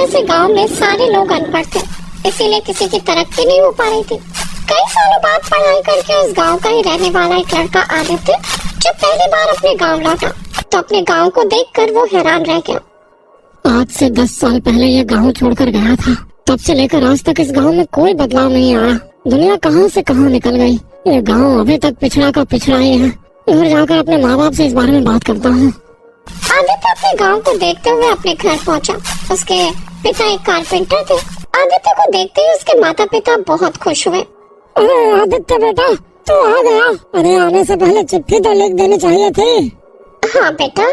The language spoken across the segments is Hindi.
वजह से गांव में सारे लोग अनपढ़ थे, इसीलिए किसी की तरक्की नहीं हो पा रही थी। कई सालों बाद पढ़ाई करके उस गांव का ही रहने वाला एक लड़का आदित्य जब पहली बार अपने गांव लौटा तो अपने गांव को देखकर वो हैरान रह गया। आज से 10 साल पहले ये गांव छोड़कर गया था, तब से लेकर आज तक इस गांव में कोई बदलाव नहीं आया। दुनिया कहां से कहां निकल गई। ये गांव अभी तक पिछड़ा का पिछड़ा ही है। घर जाकर अपने माँ बाप से इस बारे में बात करता हूँ। आदित्य अपने गांव को देखते हुए अपने घर पहुंचा। उसके पिता एक कारपेंटर थे। आदित्य को देखते ही उसके माता पिता बहुत खुश हुए। अरे आदित्य बेटा, तू आ गया। अरे आने से पहले चिट्ठी तो लिख देनी चाहिए थी। हाँ बेटा,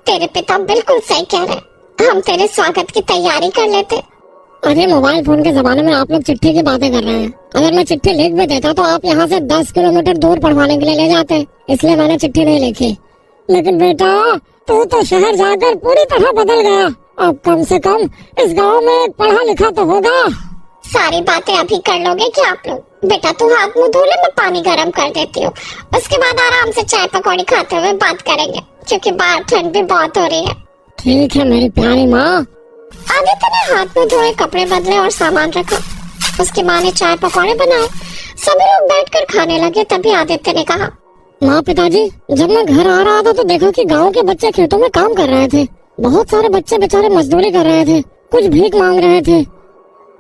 तेरे पिता बिल्कुल सही कह रहे। हम तेरे स्वागत की तैयारी कर लेते। अरे मोबाइल फोन के जमाने में आप लोग चिट्ठी की बातें कर रहे हैं। अगर मैं चिट्ठी लिख भी देता तो आप यहाँ से 10 किलोमीटर दूर पढ़वाने के लिए ले जाते, इसलिए मैंने चिट्ठी नहीं लिखी। लेकिन बेटा, तू तो शहर जाकर पूरी तरह बदल गया। अब कम से कम इस गांव में एक पढ़ा लिखा तो होगा। सारी बातें अभी कर लोगे क्या आप लोग? बेटा तू हाथ मुंह धो ले, मैं पानी गर्म कर देती हूँ। उसके बाद आराम से चाय पकौड़ी खाते हुए बात करेंगे, क्योंकि बाहर ठंड भी बहुत हो रही है। ठीक है मेरी प्यारी माँ। आदित्य ने हाथ में धोए, कपड़े बदले और सामान रखा। उसकी माँ ने चाय पकौड़े बनाए। सभी लोग बैठकर खाने लगे। तभी आदित्य ने कहा, माँ पिताजी, जब मैं घर आ रहा था तो देखा कि गांव के बच्चे खेतों में काम कर रहे थे। बहुत सारे बच्चे बेचारे मजदूरी कर रहे थे, कुछ भीख मांग रहे थे।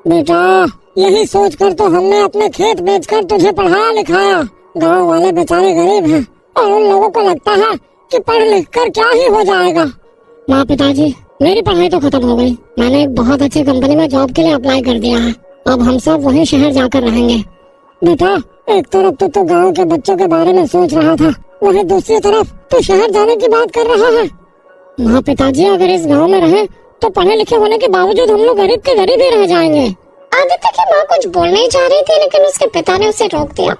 बेटा, यही सोचकर तो हमने अपने खेत बेचकर तुझे पढ़ाया लिखाया। गांव वाले बेचारे गरीब हैं और उन लोगों को लगता है कि पढ़ लिख कर क्या ही हो जाएगा। माँ पिताजी, मेरी पढ़ाई तो खत्म हो गई। मैंने एक बहुत अच्छी कंपनी में जॉब के लिए अप्लाई कर दिया है। अब हम सब वहीं शहर जाकर रहेंगे। बेटा, एक तरफ तो गांव के बच्चों के बारे में सोच रहा था, वहीं दूसरी तरफ तो शहर जाने की बात कर रहा है। माँ पिताजी, अगर इस गांव में रहे तो पढ़े लिखे होने के बावजूद हम लोग गरीब के गरीब ही रह जाएंगे। आदित्य की माँ कुछ बोलने ही जा रही थी, लेकिन उसके पिता ने उसे रोक दिया।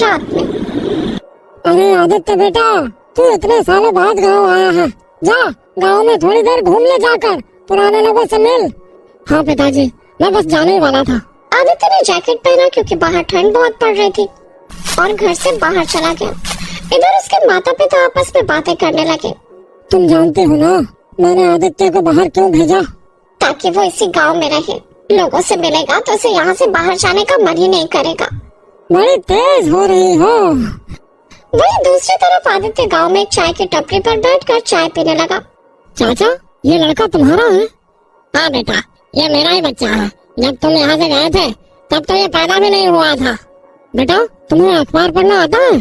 रात में, अरे आदित्य बेटा, तू इतने सालों बाद गांव आया है, जा गांव में थोड़ी देर घूम ले जाकर, पुराने लोगों से मिल। हाँ पिताजी, मैं बस जाने ही वाला था। आदित्य ने जैकेट पहना क्योंकि बाहर ठंड बहुत पड़ रही थी और घर से बाहर चला गया। इधर उसके माता पिता आपस में बातें करने लगे। तुम जानते हो ना मैंने आदित्य को बाहर क्यों भेजा? ताकि वो इसी गांव में रहे। लोगों से मिलेगा तो उसे यहाँ से बाहर जाने का मन ही नहीं करेगा। बड़ी तेज हो रही हो। वही दूसरी तरफ आदित्य गांव में एक चाय की टपरी पर बैठकर चाय पीने लगा। चाचा, ये लड़का तुम्हारा है? हाँ बेटा, ये मेरा ही बच्चा है। जब तुम यहाँ से गए थे तब तो ये पैदा भी नहीं हुआ था। बेटा, तुम्हें अखबार पढ़ना आता है?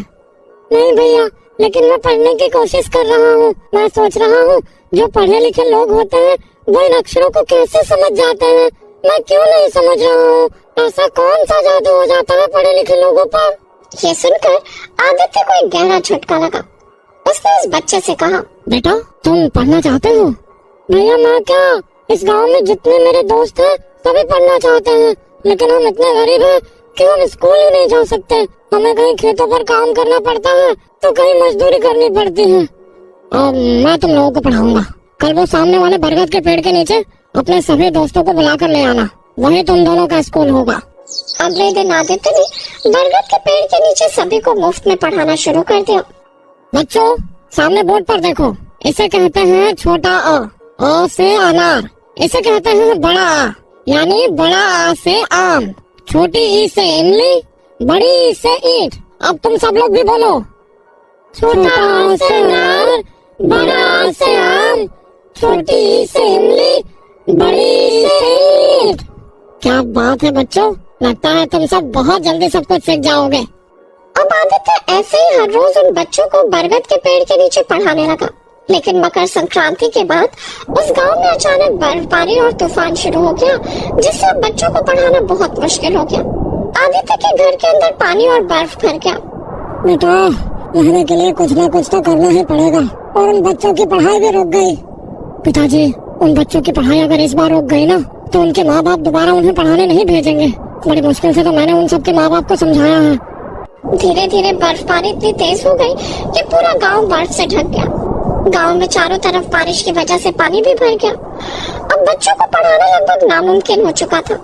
नहीं भैया, लेकिन मैं पढ़ने की कोशिश कर रहा हूँ। मैं सोच रहा हूँ जो पढ़े लिखे लोग होते हैं वो इन अक्षरों को कैसे समझ जाते हैं, मैं क्यों नहीं समझ रहा हूँ। ऐसा कौन सा जादू हो जाता है पढ़े लिखे लोगों पर? ये सुनकर आदित्य को एक गहरा झटका लगा। उसने उस बच्चे से कहा, बेटा तुम पढ़ना चाहते हो? भैया मैं क्या, इस गांव में जितने मेरे दोस्त हैं सभी पढ़ना चाहते हैं, लेकिन हम इतने गरीब हैं कि हम स्कूल ही नहीं जा सकते। हमें कहीं खेतों पर काम करना पड़ता है तो कहीं मजदूरी करनी पड़ती है। और मैं तुम लोगों को पढ़ाऊंगा। कल वो सामने वाले बरगद के पेड़ के नीचे अपने सभी दोस्तों को बुलाकर ले आना, वही तुम दोनों का स्कूल होगा। अगले दिन आदित्य ने बरगद के पेड़ के नीचे सभी को मुफ्त में पढ़ाना शुरू कर दिया। बच्चों, सामने बोर्ड पर देखो, इसे कहते हैं छोटा अ से अनार। इसे कहते हैं बड़ा आ, यानी बड़ा आ से आम। छोटी ई से इमली, बड़ी ई से ईंट। अब तुम सब लोग भी बोलो, छोटा आ से अनार, बड़ा आ से आम, छोटी ई से इमली, बड़ी ई से ईंट। क्या बात है बच्चों, लगता है तुम सब बहुत जल्दी सब कुछ सीख जाओगे। अब आदित्य ऐसे ही हर रोज उन बच्चों को बरगद के पेड़ के नीचे पढ़ाने लगा। लेकिन मकर संक्रांति के बाद उस गांव में अचानक बर्फबारी और तूफान शुरू हो गया, जिससे बच्चों को पढ़ाना बहुत मुश्किल हो गया। आदित्य के घर के अंदर पानी और बर्फ भर गया। बेटा, रहने के लिए कुछ ना कुछ तो करना ही पड़ेगा, और उन बच्चों की पढ़ाई भी रुक गई। पिताजी, उन बच्चों की पढ़ाई अगर इस बार रुक गई ना तो उनके माँ बाप दोबारा उन्हें पढ़ाने नहीं भेजेंगे। बड़ी मुश्किल से तो मैंने उन सबके माँ बाप को समझाया है। धीरे धीरे बर्फबारी इतनी तेज हो गई कि पूरा गांव बर्फ से ढक गया। गांव में चारों तरफ बारिश की वजह से पानी भी भर गया। अब बच्चों को पढ़ाना लगभग नामुमकिन हो चुका था।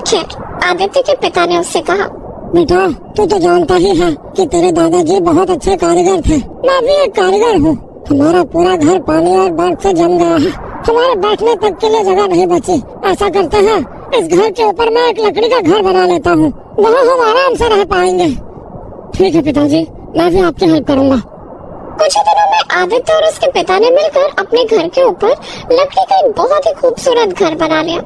खैर, आदित्य के पिता ने उससे कहा, बेटा तू तो जानता ही है कि तेरे दादाजी बहुत अच्छे कारीगर थे। मैं भी एक कारीगर हूँ। हमारा पूरा घर पानी और बर्फ से जम गया है। हमारे बैठने तक के लिए जगह नहीं बची। ऐसा करते हैं, इस घर के ऊपर मैं एक लकड़ी का घर बना लेता हूँ, वहाँ हम आराम से रह पाएंगे। ठीक है पिताजी, मैं भी आपकी हेल्प करूँगा। कुछ ही दिनों में आदित्य और उसके पिता ने मिलकर अपने घर के ऊपर लकड़ी का एक बहुत ही खूबसूरत घर बना लिया।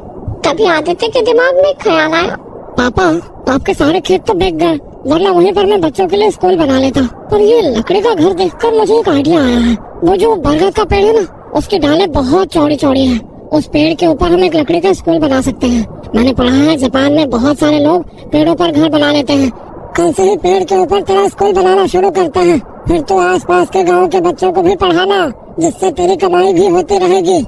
तभी आदित्य के दिमाग में एक ख्याल आया। पापा, आपके सारे खेत तो बिक गए, वरना वहीं पर मैं बच्चों के लिए स्कूल बना लेता। पर ये लकड़ी का घर देखकर मुझे एक आइडिया आया है। वो जो बरगद का पेड़ है ना, उसकी डालें बहुत चौड़ी चौड़ी है। उस पेड़ के ऊपर हम एक लकड़ी का स्कूल बना सकते हैं। मैंने पढ़ा है जापान में बहुत सारे लोग पेड़ों पर घर बना लेते हैं। कल से ही पेड़ के ऊपर तेरा स्कूल बनाना शुरू करते हैं, फिर तो आसपास के गांव के बच्चों को भी पढ़ाना, जिससे तेरी कमाई भी होती रहेगी।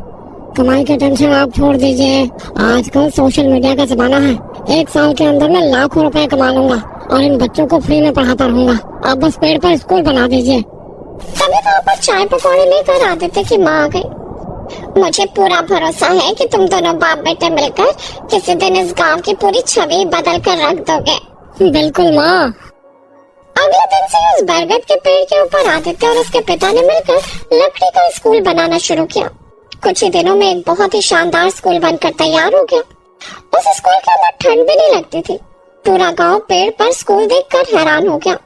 कमाई की टेंशन आप छोड़ दीजिए, आजकल सोशल मीडिया का जमाना है। 1 साल के अंदर मैं लाखों रुपए कमा लूंगा और इन बच्चों को फ्री में पढ़ाता रहूंगा। आप बस पेड़ पर स्कूल बना दीजिए। तभी वहाँ पर चाय पकौड़े लेकर आदित्य की माँ आ गई। मुझे पूरा भरोसा है कि तुम दोनों बाप बेटे मिलकर किसी दिन इस गांव की पूरी छवि बदल कर रख दोगे। बिल्कुल माँ। अगले दिन से उस बरगद के पेड़ के ऊपर आदित्य और उसके पिता ने मिलकर लकड़ी का स्कूल बनाना शुरू किया। कुछ ही दिनों में एक बहुत ही शानदार स्कूल बनकर तैयार हो गया। उस स्कूल के अंदर ठंड भी नहीं लगती थी। पूरा गांव पेड़ पर स्कूल देखकर हैरान हो गया।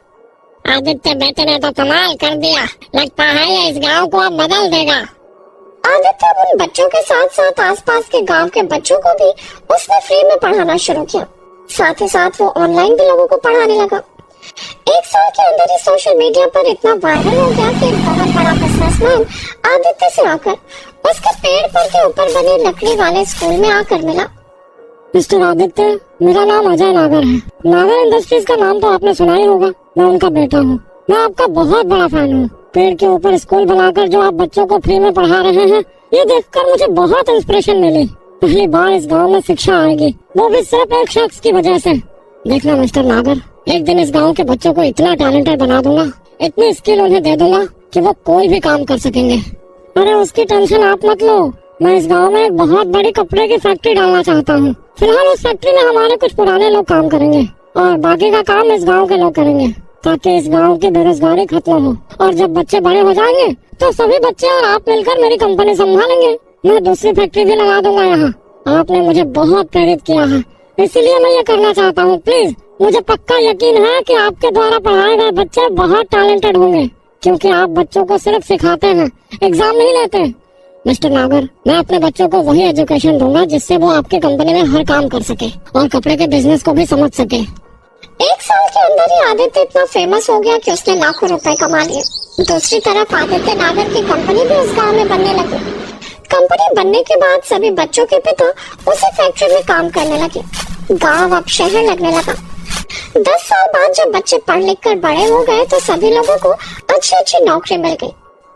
आदित्य बेटे ने तो कमाल कर दिया, लगता है ये इस गांव को अब बदल देगा। आदित्य अब उन बच्चों के साथ साथ आसपास के गांव के बच्चों को भी उसने फ्री में पढ़ाना शुरू किया। साथ ही साथ वो ऑनलाइन भी लोगों को पढ़ाने लगा। 1 साल के अंदर ही सोशल मीडिया पर इतना वायरल हो गया कि एक बहुत बड़ा बिजनेसमैन आदित्य से आकर उसके पेड़ पर के ऊपर बने लकड़ी वाले स्कूल में आकर मिला। मिस्टर आदित्य, मेरा नाम अजय नागर है। नागर इंडस्ट्रीज का नाम तो आपने सुना ही होगा। मैं उनका बेटा हूँ। मैं आपका बहुत बड़ा फैन हूँ। पेड़ के ऊपर स्कूल बनाकर जो आप बच्चों को फ्री में पढ़ा रहे हैं, ये देखकर मुझे बहुत इंस्पिरेशन मिली। पहली बार इस गांव में शिक्षा आएगी, वो भी सिर्फ एक शख्स की वजह से। देखना मिस्टर नागर, एक दिन इस गांव के बच्चों को इतना टैलेंटेड बना दूंगा, इतनी स्किल उन्हें दे दूंगा कि वो कोई भी काम कर सकेंगे। अरे उसकी टेंशन आप मत लो। मैं इस गांव में एक बहुत बड़ी कपड़े की फैक्ट्री डालना चाहता हूँ। फिलहाल उस फैक्ट्री में हमारे कुछ पुराने लोग काम करेंगे और बाकी का काम इस गांव के लोग करेंगे, ताकि इस गांव की बेरोजगारी खत्म हो। और जब बच्चे बड़े हो जाएंगे तो सभी बच्चे और आप मिलकर मेरी कंपनी संभालेंगे। मैं दूसरी फैक्ट्री भी लगा दूंगा यहाँ। आपने मुझे बहुत प्रेरित किया है, इसीलिए मैं ये करना चाहता हूँ। प्लीज, मुझे पक्का यकीन है कि आपके द्वारा पढ़ाए गए बच्चे बहुत टैलेंटेड होंगे, क्योंकि आप बच्चों को सिर्फ सिखाते हैं, एग्जाम नहीं लेते। मिस्टर नागर, मैं अपने बच्चों को वही एजुकेशन दूंगा जिससे वो आपकी कंपनी में हर काम कर सके और कपड़े के बिजनेस को भी समझ सके। 1 साल के अंदर ही आदित्य इतना फेमस हो गया कि उसने लाखों रुपए कमा लिए। दूसरी तरफ आदित्य नागर की कंपनी भी उस गांव में बनने लगी। कंपनी बनने के बाद सभी बच्चों के पिता उसी फैक्ट्री में काम करने लगे। गांव अब शहर लगने लगा। 10 साल बाद जब बच्चे पढ़ लिख कर बड़े हो गए तो सभी लोगों को अच्छी अच्छी नौकरी मिल गई,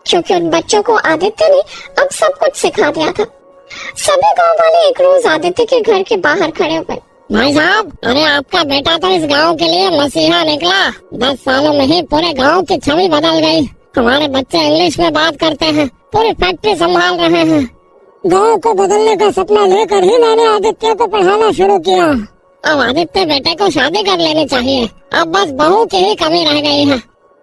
क्योंकि उन बच्चों को आदित्य ने अब सब कुछ सिखा दिया था। सभी गांव वाले एक रोज आदित्य के घर के बाहर खड़े हो गए। भाई साहब, अरे आपका बेटा तो इस गांव के लिए मसीहा निकला। 10 सालों में ही पूरे गांव की छवि बदल गई। हमारे बच्चे इंग्लिश में बात करते हैं, पूरी फैक्ट्री संभाल रहे हैं। गांव को बदलने का सपना लेकर ही मैंने आदित्य को पढ़ाना शुरू किया। अब आदित्य बेटे को शादी कर लेनी चाहिए, अब बस बहू की ही कमी रह गई है।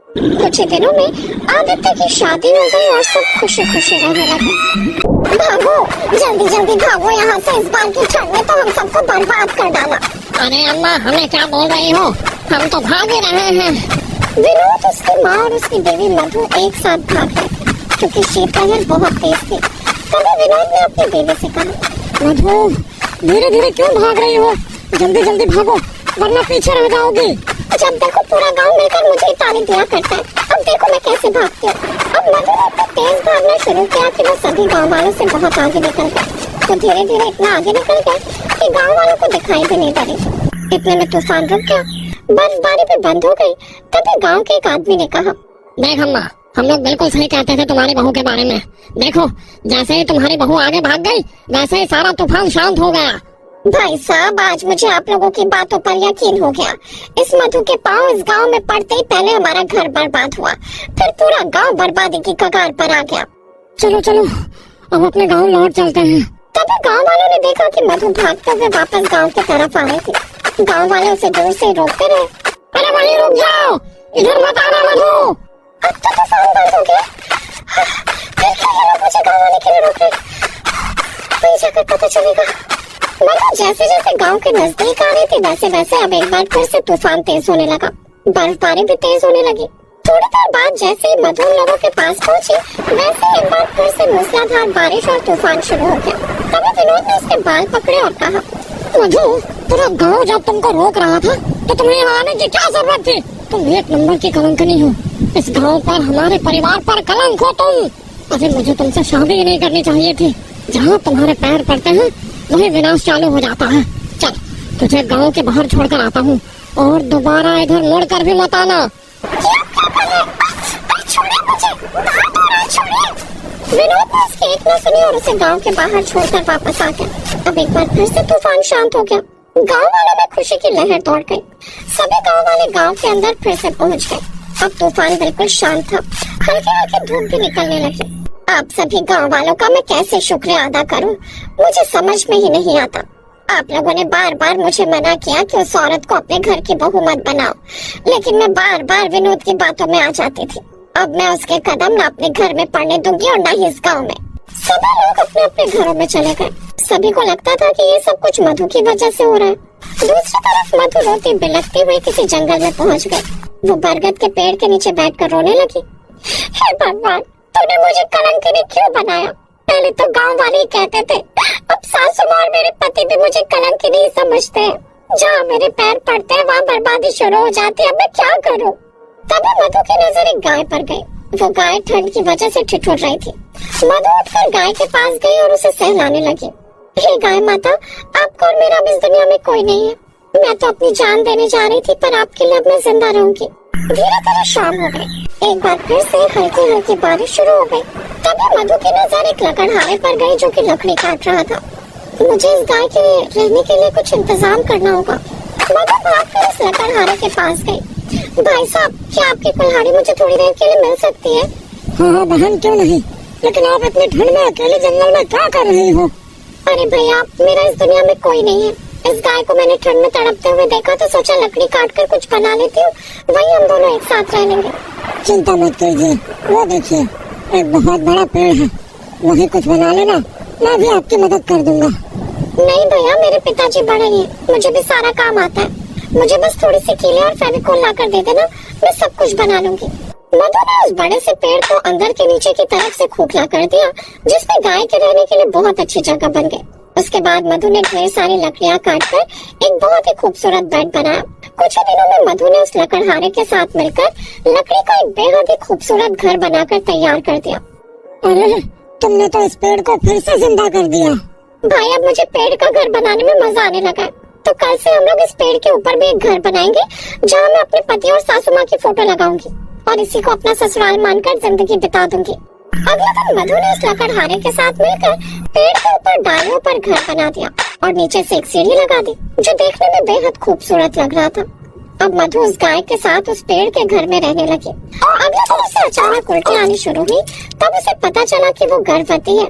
कुछ ही दिनों में आदित्य की शादी हो गई और सब खुशी खुशी रहने लगे। भागो, जल्दी जल्दी भागो यहाँ से, इस बार की ठंड ने तो हम सबको बर्बाद कर डाला। अरे अम्मा, हमें क्या बोल रही हो? हम तो भाग ही रहे हैं। विनोद, उसकी माँ और उसकी बेबी मधु एक साथ भाग गए, क्योंकि शीतलहर बहुत तेज थी। तभी विनोद ने अपनी बेबी से कहा, मधु, धीरे धीरे क्यों भाग रही हो? जल्दी जल्दी भागो, वरना पीछे रह जाओगी। जब देखो पूरा गांव मिलकर मुझे ताली दिया करता है, अब देखो मैं कैसे भागती हूँ। अब मधु ने इतना तेज भागना शुरू किया कि वो सभी गांव वालों से बहुत आगे निकल गए। तो धीरे धीरे इतना आगे निकल गए कि गांव वालों को दिखाई भी नहीं पड़ी। इतने में तूफान रुक गया, बर्फबारी भी बंद हो गई। तभी गांव के एक आदमी ने कहा, देख अम्मा, हम लोग बिल्कुल सही कहते थे तुम्हारी बहू के बारे में। देखो, जैसे ही तुम्हारी बहू आगे भाग गई, वैसे ही सारा तूफान शांत हो गया। भाई साहब, आज मुझे आप लोगों की बातों पर यकीन हो गया। इस मधु के पांव इस गांव में पड़ते ही पहले हमारा घर बर्बाद हुआ, फिर पूरा गांव बर्बादी की कगार पर आ गया। चलो चलो, अब अपने गांव लौट चलते हैं। तभी गांव वालों ने देखा कि मधु भागते हुए वापस गांव की तरफ आ रही थी। गांव वाले उसे दूर से रोकते रहे। अरे वहीं रुक जाओ, इधर मत आना मधु। अब तो तूफान बंद हो गया, फिर क्या ये लोग मुझे गांव वाले के लिए रोक रहे। वहीं जाकर पता चलेगा। मधु जैसे जैसे गांव के नजदीक आ रही थी वैसे वैसे अब एक बार फिर से तूफान तेज होने लगा। बर्फबारी भी तेज होने लगी। थोड़ी देर बाद जैसे ही मधु लोगों के पास पहुंची वैसे एक बार फिर से मूसलाधार बारिश और तूफान शुरू हो गया। तभी विनोद ने उसके बाल पकड़े और कहा, मधु, पूरा गांव जब तुमको रोक रहा था तो तुम्हें यहाँ आने की क्या जरूरत थी? तुम एक नंबर की कलंकनी हो। इस गांव पर, हमारे परिवार पर कलंक हो तुम। अरे मुझे तुमसे शादी ही नहीं करनी चाहिए थी। जहाँ तुम्हारे पैर पड़ते हैं वही विनाश चालू हो जाता है। चल, तुझे गांव के बाहर छोड़कर आता हूँ और दोबारा इधर मुड़ कर भी मत आना। विनोद ने उसकी एक न सुनी और उसे गांव के बाहर छोड़कर वापस आ गया। अब एक बार फिर से तूफान शांत हो गया। गांव वालों में खुशी की लहर दौड़ गई। सभी गांव वाले गांव के अंदर फिर से पहुंच गए। अब तूफान बिल्कुल शांत था। हल्की हल्की धूप भी निकलने लगी। आप सभी गांव वालों का मैं कैसे शुक्रिया अदा करूं, मुझे समझ में ही नहीं आता। आप लोगों ने बार बार मुझे मना किया कि उस औरत को अपने घर की बहू मत बनाओ, लेकिन मैं बार बार विनोद की बातों में आ जाती थी। अब मैं उसके कदम न अपने घर में पड़ने दूंगी और न ही इस गांव में। सभी लोग अपने अपने घरों में चले गए। सभी को लगता था कि ये सब कुछ मधु की वजह से हो रहा है। दूसरी तरफ मधु रोती बिलखती हुई किसी जंगल में पहुंच गई। वो बरगद के पेड़ के नीचे बैठकर रोने लगी। हे भगवान, तूने मुझे कलंकिनी क्यों बनाया? पहले तो गांव वाले ही कहते थे, अब सासू माँ और मेरे पति भी मुझे कलंकिनी ही समझते हैं। जहाँ मेरे पैर पड़ते हैं वहाँ बर्बादी शुरू हो जाती है। अब मैं क्या करूँ? तभी मधु की नजर एक गाय पर गई। वो गाय ठंड की वजह से ठिठुर रही थी। मधु उठकर गाय के पास गई और उसे सहलाने लगी। हे गाय माता, आपको और मेरा अब इस दुनिया में कोई नहीं है। मैं तो अपनी जान देने जा रही थी, पर आपके लिए अब मैं जिंदा रहूंगी। धीरे धीरे शाम हो गई। एक बार फिर से हल्की हल्की बारिश शुरू हो गई। तभी मधु की नजर एक लकड़हारे पर गई जो कि लकड़ी काट रहा था। मुझे इस गाय के रहने के लिए कुछ इंतजाम करना होगा। मधु भागकर उस लकड़हारे के पास गई। भाई साहब, क्या आपकी कुल्हाड़ी मुझे थोड़ी देर के लिए मिल सकती है? हाँ बहन, क्यों नहीं, लेकिन आप इतनी ठंड में अकेले जंगल में क्या कर रही हो? अरे भैया, मेरा इस दुनिया में कोई नहीं है। इस गाय को मैंने ठंड में तड़पते हुए देखा तो सोचा लकड़ी काट कर कुछ बना लेती हूँ, वही हम दोनों एक साथ रह लेंगे। चिंता मत कीजिए, वो देखिए एक बहुत बड़ा पेड़ है, वही कुछ बना लेना, मैं भी आपकी मदद कर दूंगा। नहीं भैया, मेरे पिताजी बड़े हैं, मुझे भी सारा काम आता है। मुझे बस थोड़ी सी कीले और फेविकोल ला कर दे देना, मैं सब कुछ बना लूंगी। मधु ने उस बड़े से पेड़ को अंदर के नीचे की तरफ से खोखला कर दिया, जिसमें गाय के रहने के लिए बहुत अच्छी जगह बन गई। उसके बाद मधु ने ढेर सारी लकड़ियां काटकर एक बहुत ही खूबसूरत बेड बनाया। कुछ ही दिनों में मधु ने उस लकड़हारे के साथ मिलकर लकड़ी का एक बेहद ही खूबसूरत घर बनाकर तैयार कर दिया। अरे, तुमने तो इस पेड़ को फिर से जिंदा कर दिया। भाई, अब मुझे पेड़ का घर बनाने में मजा आने लगा है। तो कल से हम लोग इस पेड़ के ऊपर भी एक घर बनाएंगे, जहाँ मैं अपने पति और सासू माँ की फोटो लगाऊंगी और इसी को अपना ससुराल मानकर जिंदगी बिता दूंगी। अगले दिन मधु ने उस लकड़हारे के साथ मिलकर पेड़ के ऊपर डालियों पर घर बना दिया और नीचे से एक सीढ़ी लगा दी, जो देखने में बेहद खूबसूरत लग रहा था। अब मधु उस गाय के साथ उस पेड़ के घर में रहने लगी और अगले दिन उसे अचानक उल्टी आनी शुरू हुई। तब उसे पता चला कि वो गर्भवती है।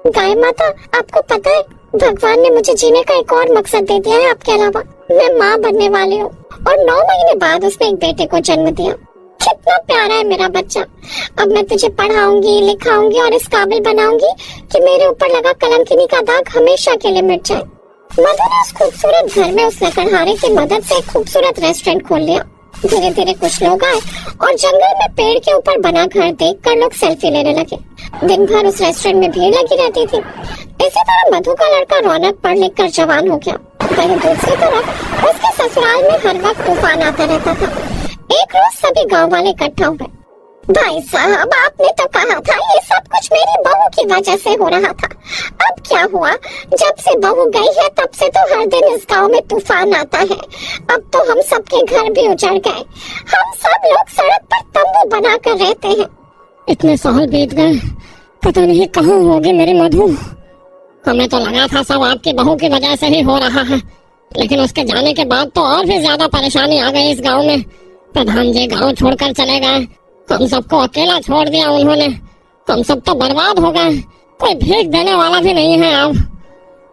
गाय माता, आपको पता है, भगवान ने मुझे जीने का एक और मकसद दे दिया है आपके अलावा। मैं माँ बनने वाली हूँ और 9 महीने बाद उसने एक बेटे को जन्म दिया। कितना प्यारा है मेरा बच्चा। अब मैं तुझे पढ़ाऊंगी, लिखाऊंगी और इस काबिल बनाऊंगी कि मेरे ऊपर लगा कलंकिनी का दाग हमेशा के लिए मिट जाए। मधु ने उस खूबसूरत घर में उस लकड़हारे की मदद से एक खूबसूरत रेस्टोरेंट खोल लिया। धीरे धीरे कुछ लोग आए और जंगल में पेड़ के ऊपर बना घर देखकर लोग सेल्फी लेने लगे। दिन भर उस रेस्टोरेंट में भीड़ लगी रहती थी। इसी तरह मधु का लड़का रौनक पढ़ लिख कर जवान हो गया। वहीं दूसरी तरफ उसके ससुराल में हर वक्त तूफान आता रहता था। एक रोज सभी गांव वाले इकट्ठा हुए। भाई साहब, आपने तो कहा था ये सब कुछ मेरी बहू की वजह से हो रहा था। अब क्या हुआ? जब से बहू गई है तब से तो हर दिन इस गांव में तूफान आता है। अब तो हम सबके घर भी उजड़ गए। हम सब लोग सड़क पर तंबू बना कर रहते हैं। इतने साल बीत गए, पता नहीं कहाँ होगी मेरी मधु। हमें तो लगा था सब आपकी बहू की वजह से ही हो रहा है, लेकिन उसके जाने के बाद तो और भी ज्यादा परेशानी आ गई इस गांव में। प्रधान जी गांव छोड़कर चले गए, हम सबको अकेला छोड़ दिया उन्होंने। हम सब तो बर्बाद हो गए, कोई भीख देने वाला भी नहीं है अब।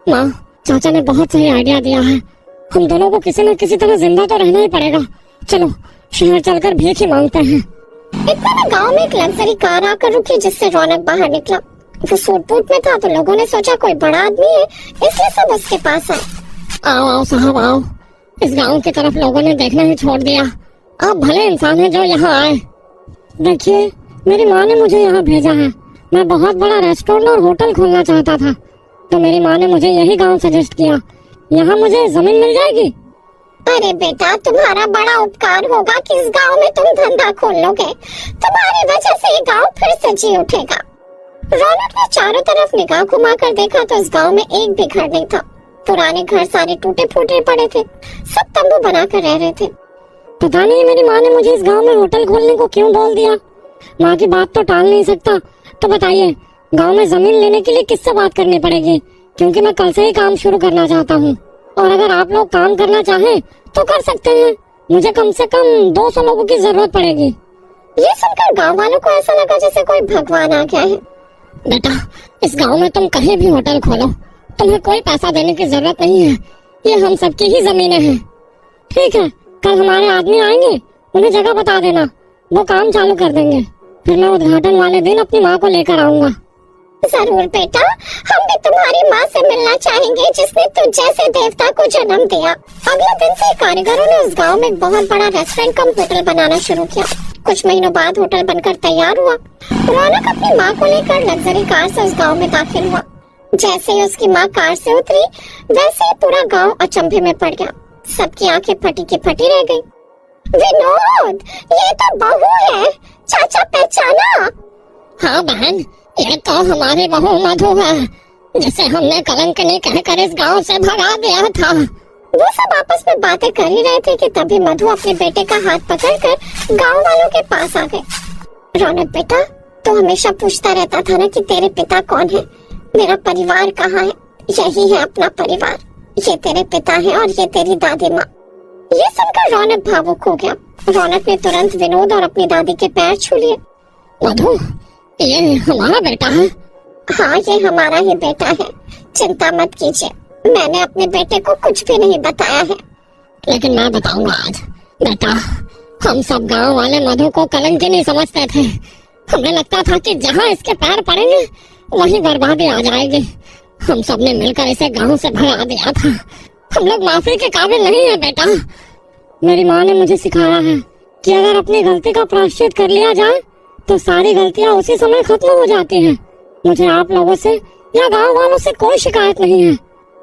माँ, चाचा ने बहुत सही आइडिया दिया है, हम दोनों को किसी न किसी तरह जिंदा तो रहना ही पड़ेगा। चलो शहर चलकर भीख ही मांगते हैं। इतने में गांव में एक लग्जरी कार आकर रुकी, जिससे रौनक बाहर निकला। वो सूट बूट में था तो लोगों ने सोचा कोई बड़ा आदमी है, इसलिए सब उसके पास आए। आओ आओ साहब आओ, इस गांव की तरफ लोगों ने देखना ही छोड़ दिया। आप भले इंसान हैं जो यहाँ आए। देखिए, मेरी माँ ने मुझे यहाँ भेजा है। मैं बहुत बड़ा रेस्टोरेंट और होटल खोलना चाहता था, तो मेरी माँ ने मुझे यही गांव सजेस्ट किया। यहाँ मुझे जमीन मिल जाएगी। अरे बेटा, तुम्हारा बड़ा उपकार होगा कि इस गांव में तुम धंधा खोल लोगे। तुम्हारी वजह से ये गांव फिर से जी उठेगा। रौनक ने चारों तरफ निगाह घुमाकर देखा तो इस गांव में एक भी घर नहीं था। पुराने घर सारे टूटे फूटे पड़े थे, सब तंबू बनाकर रह रहे थे। पता नहीं मेरी माँ ने मुझे इस गांव में होटल खोलने को क्यों बोल दिया। माँ की बात तो टाल नहीं सकता। तो बताइए, गांव में जमीन लेने के लिए किससे बात करनी पड़ेगी? क्योंकि मैं कल से ही काम शुरू करना चाहता हूँ, और अगर आप लोग काम करना चाहें तो कर सकते हैं। मुझे कम से कम 200 लोगों की जरूरत पड़ेगी। ये सुनकर गांव वालों को ऐसा लगा जैसे कोई भगवान आ गया है। बेटा, इस गांव में तुम कहीं भी होटल खोलो, तुम्हें कोई पैसा देने की जरूरत नहीं है। ये हम सबकी ही जमीनें हैं। ठीक है, कल हमारे आदमी आएंगे, उन्हें जगह बता देना, वो काम चालू कर देंगे। फिर मैं उद्घाटन वाले दिन अपनी माँ को लेकर आऊंगा। जरूर बेटा, हम भी तुम्हारी माँ से मिलना चाहेंगे जिसने तुझ जैसे देवता को जन्म दिया। अगले दिन से कारीगरों ने उस गांव में एक बहुत बड़ा रेस्टोरेंट कम होटल बनाना शुरू किया। कुछ महीनों बाद होटल बनकर तैयार हुआ। रौनक अपनी माँ को लेकर लग्जरी कार से उस गांव में दाखिल हुआ। जैसे ही उसकी माँ कार से उतरी, वैसे ही पूरा गांव अचंभे में पड़ गया। सबकी आंखें फटी की फटी रह गई। विनोद, ये तो बहू है, चाचा पहचाना? हाँ बहन, ये तो हमारी बहू मधु है, जिसे हमने कलंकनी कहकर इस गांव से भगा दिया था। वो सब आपस में बातें कर ही रहे थे कि तभी मधु अपने बेटे का हाथ पकड़कर गांव वालों के पास आ गए। रौनक बेटा, तो हमेशा पूछता रहता था ना कि तेरे पिता कौन है, मेरा परिवार कहाँ है? यही है अपना परिवार, ये तेरे पिता है और ये तेरी दादी माँ। ये सुनकर रौनक भावुक हो गया। रौनक ने तुरंत विनोद और अपनी दादी के पैर छू लिए। मधु, ये हमारा बेटा है? हाँ, ये हमारा ही बेटा है, चिंता मत कीजिए, मैंने अपने बेटे को कुछ भी नहीं बताया है। लेकिन मैं बताऊंगा आज। बेटा, हम सब गांव वाले मधु को कलंकिनी समझते थे। हमें लगता था कि जहाँ इसके पैर पड़ेंगे वहीं बर्बादी आ जाएगी। हम सब ने मिलकर इसे गांव से भगा दिया था। हम लोग माफी के काबिल नहीं है बेटा। मेरी माँ ने मुझे सिखाया है कि अगर अपनी गलती का प्रायश्चित कर लिया जाए तो सारी गलतियाँ उसी समय खत्म हो जाती हैं। मुझे आप लोगों से या गांव वालों से कोई शिकायत नहीं है।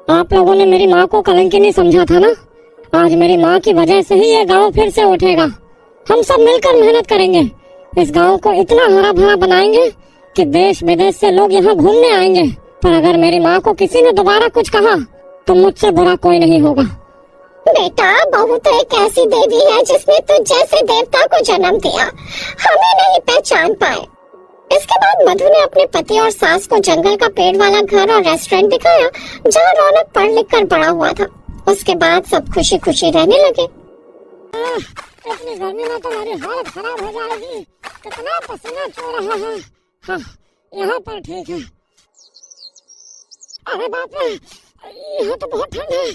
आप लोगों ने मेरी माँ को कलंकिनी समझा था ना, आज मेरी माँ की वजह से ही ये गांव फिर से उठेगा। हम सब मिलकर मेहनत करेंगे, इस गांव को इतना हरा भरा बनाएंगे कि देश विदेश से लोग यहाँ घूमने आएंगे। पर अगर मेरी माँ को किसी ने दोबारा कुछ कहा तो मुझसे बुरा कोई नहीं होगा। बेटा, बहू तो एक ऐसी देवी है जिसने तुझ जैसे देवता को जन्म दिया, हमें नहीं पहचान पाए। इसके बाद मधु ने अपने पति और सास को जंगल का पेड़ वाला घर और रेस्टोरेंट दिखाया जहाँ रौनक पढ़ लिख कर बड़ा हुआ था। उसके बाद सब खुशी खुशी रहने लगे। इतनी गर्मी में तो मेरी हालत खराब हो जाएगी। कितना पसीना छू रहा है। हाँ, यहाँ पर ठीक है। अरे बाप रे, यहाँ तो बहुत ठंड है।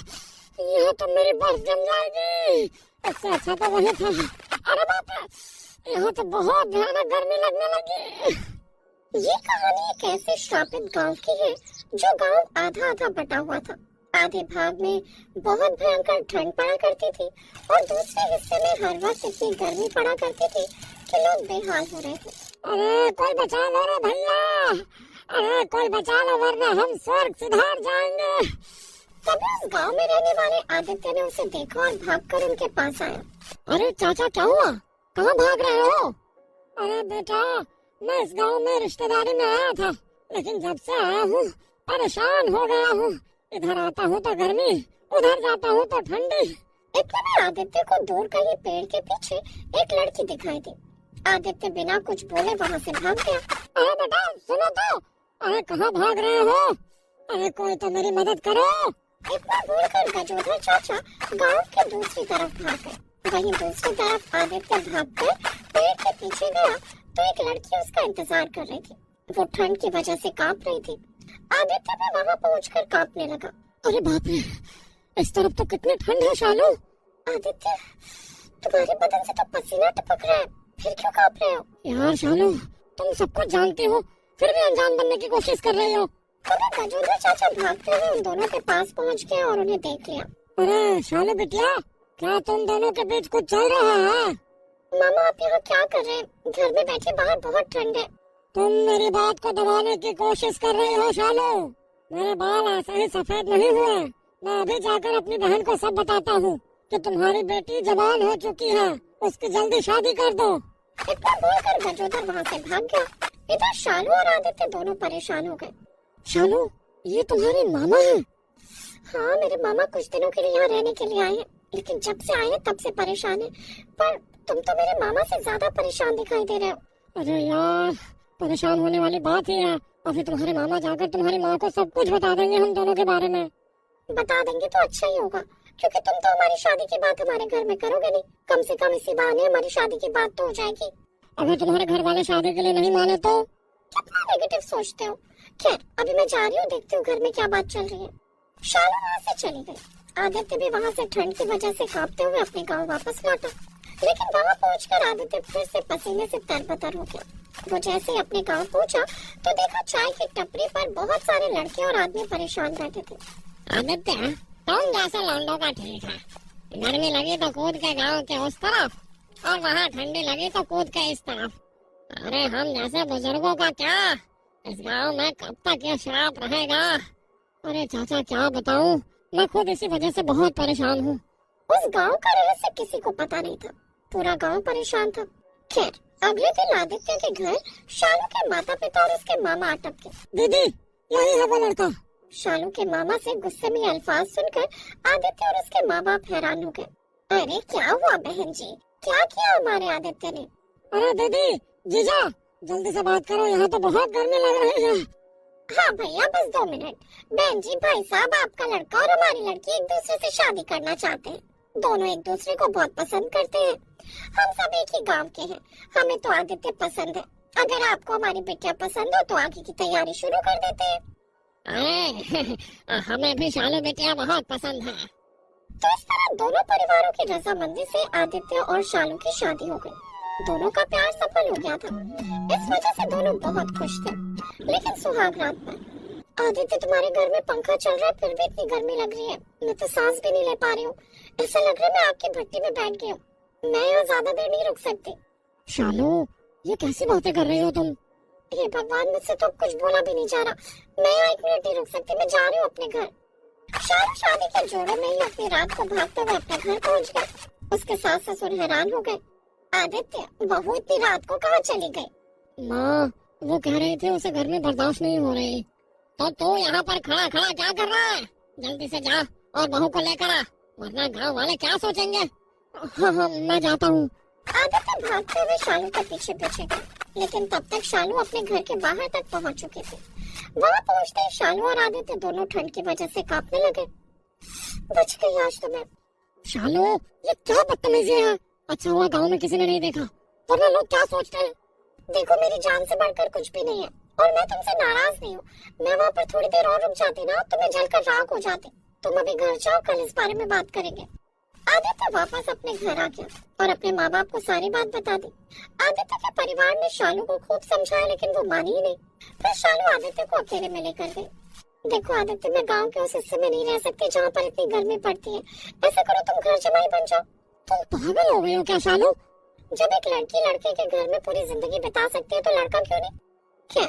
यहाँ तो मेरी बर्फ जम जाएगी। इससे अच्छा तो वही था। अरे बाप रे, यहाँ तो बहुत भयानक गर्मी लगने लगी। ये कहानी एक ऐसे श्रापित गांव की है जो गांव आधा आधा बटा हुआ था। आधे भाग में बहुत भयंकर ठंड पड़ा करती थी और दूसरे हिस्से में हर वक्त इतनी गर्मी पड़ा करती थी कि लोग बेहाल हो रहे थे। अरे कोई बचा लो रे भैया, अरे कोई बचा लो वरना हम स्वर्ग सिधार जाएंगे। तभी उस गांव में रहने वाले आदित्य ने उसे देखा और भागकर उनके पास आया। अरे चाचा, क्या हुआ? कहाँ भाग रहे हो? अरे बेटा, मैं इस गांव में रिश्तेदारी में आया था, लेकिन जब से आया हूँ परेशान हो गया हूँ। इधर आता हूँ तो गर्मी, उधर जाता हूँ तो ठंडी। इतने में आदित्य को दूर कहीं पेड़ के पीछे एक लड़की दिखाई दी। आदित्य बिना कुछ बोले वहाँ से भाग गया। अरे बेटा सुनो तो, अरे कहाँ भाग रहे हो? अरे कोई तो मेरी मदद करो। इतना बोलकर गजोधर चाचा गांव के दूसरी तरफ भाग गए। वहीं दूसरी तरफ आदित्य भागकर पेड़ के पीछे गया तो एक लड़की उसका इंतजार कर रही थी। वो ठंड की वजह से कांप रही थी। आदित्य भी वहाँ पहुंचकर कांपने लगा। अरे बाप रे, इस तरफ तो कितनी ठंड है शालू। आदित्य, तुम्हारे बदन से तो पसीना टपक रहा है, फिर क्यों कांप रहे हो? यार शालू, तुम सब कुछ जानती हो, फिर भी अनजान बनने की कोशिश कर रही हो। तभी गजोदर चाचा भागते हुए उन दोनों के पास पहुंच गए और उन्हें देख लिया। अरे शालू बिटिया, क्या तुम दोनों के बीच कुछ चल रहा है? मामा आप यहाँ क्या कर रहे हैं? घर में बैठे, बाहर बहुत ठंड है। तुम मेरी बात को दबाने की कोशिश कर रही हो शालू। मेरे बाल ऐसे ही सफेद नहीं हुए। मैं अभी जाकर अपनी बहन को सब बताता हूँ कि तुम्हारी बेटी जवान हो चुकी है, उसकी जल्दी शादी कर दो। इतना बोलकर गजोदर वहाँ से भाग गया। इधर शालू और आदित्य दोनों परेशान हो गए। शालू, ये तुम्हारे मामा हैं? हाँ, मेरे मामा कुछ दिनों के लिए यहाँ रहने के लिए आए हैं, लेकिन जब से आए हैं तब से परेशान है। पर तुम तो मेरे मामा से ज्यादा परेशान दिखाई दे रहे हो। अरे यार, परेशान होने वाली बात ही है। अभी तुम्हारे मामा जाकर तुम्हारी माँ को सब कुछ बता देंगे हम दोनों के बारे में। बता देंगे तो अच्छा ही होगा, क्योंकि तुम तो हमारी शादी की बात हमारे घर में करोगे नहीं। कम से कम इसी बहाने हमारी शादी की बात तो हो जाएगी। अगर तुम्हारे घर वाले शादी के लिए नहीं माने तो? कितना नेगेटिव सोचते हो। खैर, अभी मैं जा रही हूँ, देखती हूँ घर में क्या बात चल रही है। शालू वहाँ से चली गई। आदित्य भी वहाँ से ठंड की वजह से कांपते हुए अपने गाँव वापस लौटा। लेकिन वहाँ पहुंचकर आदित्य फिर से पसीने से तरबतर हो गया। वो जैसे ही अपने गांव पहुंचा तो देखा चाय की टपरी पर बहुत सारे लड़के और आदमी परेशान बैठे थे। आदित्य, तुम जैसे लौंडों का ठीक है। गर्मी लगी तो कूद के गांव के उस तरफ, और वहाँ ठंडी लगी तो कूद के इस तरफ। अरे हम जैसे बुजुर्गों का क्या, इस गांव में कब तक ये श्राप रहेगा? अरे चाचा क्या बताऊं, मैं खुद इसी वजह से बहुत परेशान हूँ। उस गांव का रहस्य किसी को पता नहीं था, पूरा गांव परेशान था। खैर, अगले दिन आदित्य के घर शालू के माता पिता और उसके मामा अटक गए। दीदी, यही है वो लड़का। शालू के मामा से गुस्से में अल्फाज सुनकर आदित्य और उसके माँ बाप हैरान हो गए। अरे क्या हुआ बहन जी, क्या किया हमारे आदित्य ने? अरे दीदी, जीजा, जल्दी से बात करो, यहाँ तो बहुत गर्मी लग रही है। हाँ भैया, बस 2 मिनट। बहन जी, भाई साहब, आपका लड़का और हमारी लड़की एक दूसरे से शादी करना चाहते हैं। दोनों एक दूसरे को बहुत पसंद करते हैं। हम सब एक ही गांव के हैं। हमें तो आदित्य पसंद है। अगर आपको हमारी बिटिया पसंद हो तो आगे की तैयारी शुरू कर देते हैं। हमें भी शालू बिटिया बहुत पसंद है। तो इस तरह दोनों परिवारों की रजामंदी से आदित्य और शालू की शादी हो गई। दोनों का प्यार सफल हो गया था। इस वजह से दोनों बहुत खुश थे। लेकिन सुहाग रात में, आदित्य तुम्हारे घर में पंखा चल रहा है फिर भी इतनी गर्मी लग रही है, मैं तो सांस भी नहीं ले पा रही हूँ। ऐसा लग रहा है मैं आपकी भट्टी में बैठ गई हूँ। मैं यहाँ ज्यादा देर नहीं रुक सकती। शालू, ये कैसी बातें कर रही हो तुम? हे भगवान, मुझसे तो कुछ बोला भी नहीं जा रहा। मैं यहाँ 1 मिनट नहीं रुक सकती, मैं जा रही हूँ अपने घर। शालू शादी के जोड़े में ही अपनी रात को भागते हुए अपने घर पहुँच गए। उसके सास ससुर हैरान हो गए। आदित्य, बहू इतनी रात को कहाँ चली गई? माँ, वो कह रही थी उसे गर्मी बर्दाश्त नहीं हो रही। तो तू यहाँ पर खड़ा खड़ा क्या कर रहा है? जल्दी से जा और बहू को लेकर आ, वरना गांव वाले क्या सोचेंगे। हाँ, मैं जाता हूँ। आदित्य भागते हुए शालू के पीछे पीछे गए, लेकिन तब तक शालू अपने घर के बाहर तक पहुँच चुके थे। वहाँ पहुँचते ही शालू और आदित्य दोनों ठंड की वजह से कांपने लगे। बच गई आज तो मैं। शालू, ये क्या बदतमीजी है? अच्छा हुआ गांव में किसी ने नहीं देखा, वरना लोग क्या सोचते हैं। देखो, मेरी जान से बढ़कर कुछ भी नहीं है और मैं तुमसे नाराज नहीं हूँ। मैं वहाँ पर थोड़ी देर और रुक जाती ना तो मैं जलकर राख हो जाती। तुम अभी घर जाओ, कल इस बारे में बात करेंगे। आदित्य वापस अपने घर आ गया और अपने माँ बाप को सारी बात बता दी। आदित्य के परिवार ने शालू को खूब समझाया, लेकिन वो मानी ही नहीं। फिर शालू आदित्य को अकेले में लेकर गई। देखो आदित्य, मैं गाँव के उस हिस्से में नहीं रह सकती जहाँ पर इतनी गर्मी पड़ती है। ऐसा करो, तुम घर जमाई बन जाओ। तुम पागल हो गई हो क्या शालू? जब एक लड़की लड़के के घर में पूरी जिंदगी बिता सकती है तो लड़का क्यों नहीं? खैर,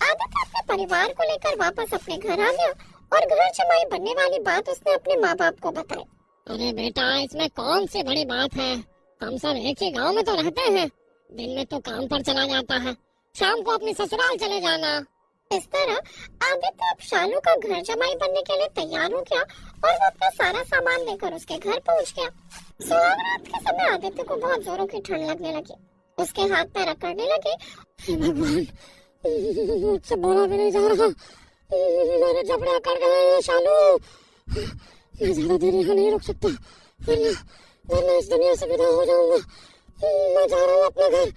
आदित्य अपने परिवार को लेकर वापस अपने घर आ गया और घर जमाई बनने वाली बात उसने अपने माँ बाप को बताई। अरे बेटा, इसमें कौन सी बड़ी बात है? हम सब एक ही गांव में तो रहते हैं। दिन में तो काम पर चला जाता है, शाम को अपनी ससुराल चले जाना। इस तरह आदित्य अब शालू का घर जमाई बनने के लिए तैयार हो गया और वो अपना सारा सामान लेकर उसके घर पहुंच गया। सुहाग रात के समय आदित्य को बहुत जोरों की ठंड लगने लगी। उसके हाथ पैर अकड़ने लगे। हे भगवान, मुझसे बोला भी नहीं जा रहा, मेरे जबड़े अकड़ गए। शालू, मैं ज्यादा देर यहाँ नहीं रुक सकता, वरना इस दुनिया से विदा हो जाऊंगा। मैं जा रहा हूँ अपने घर।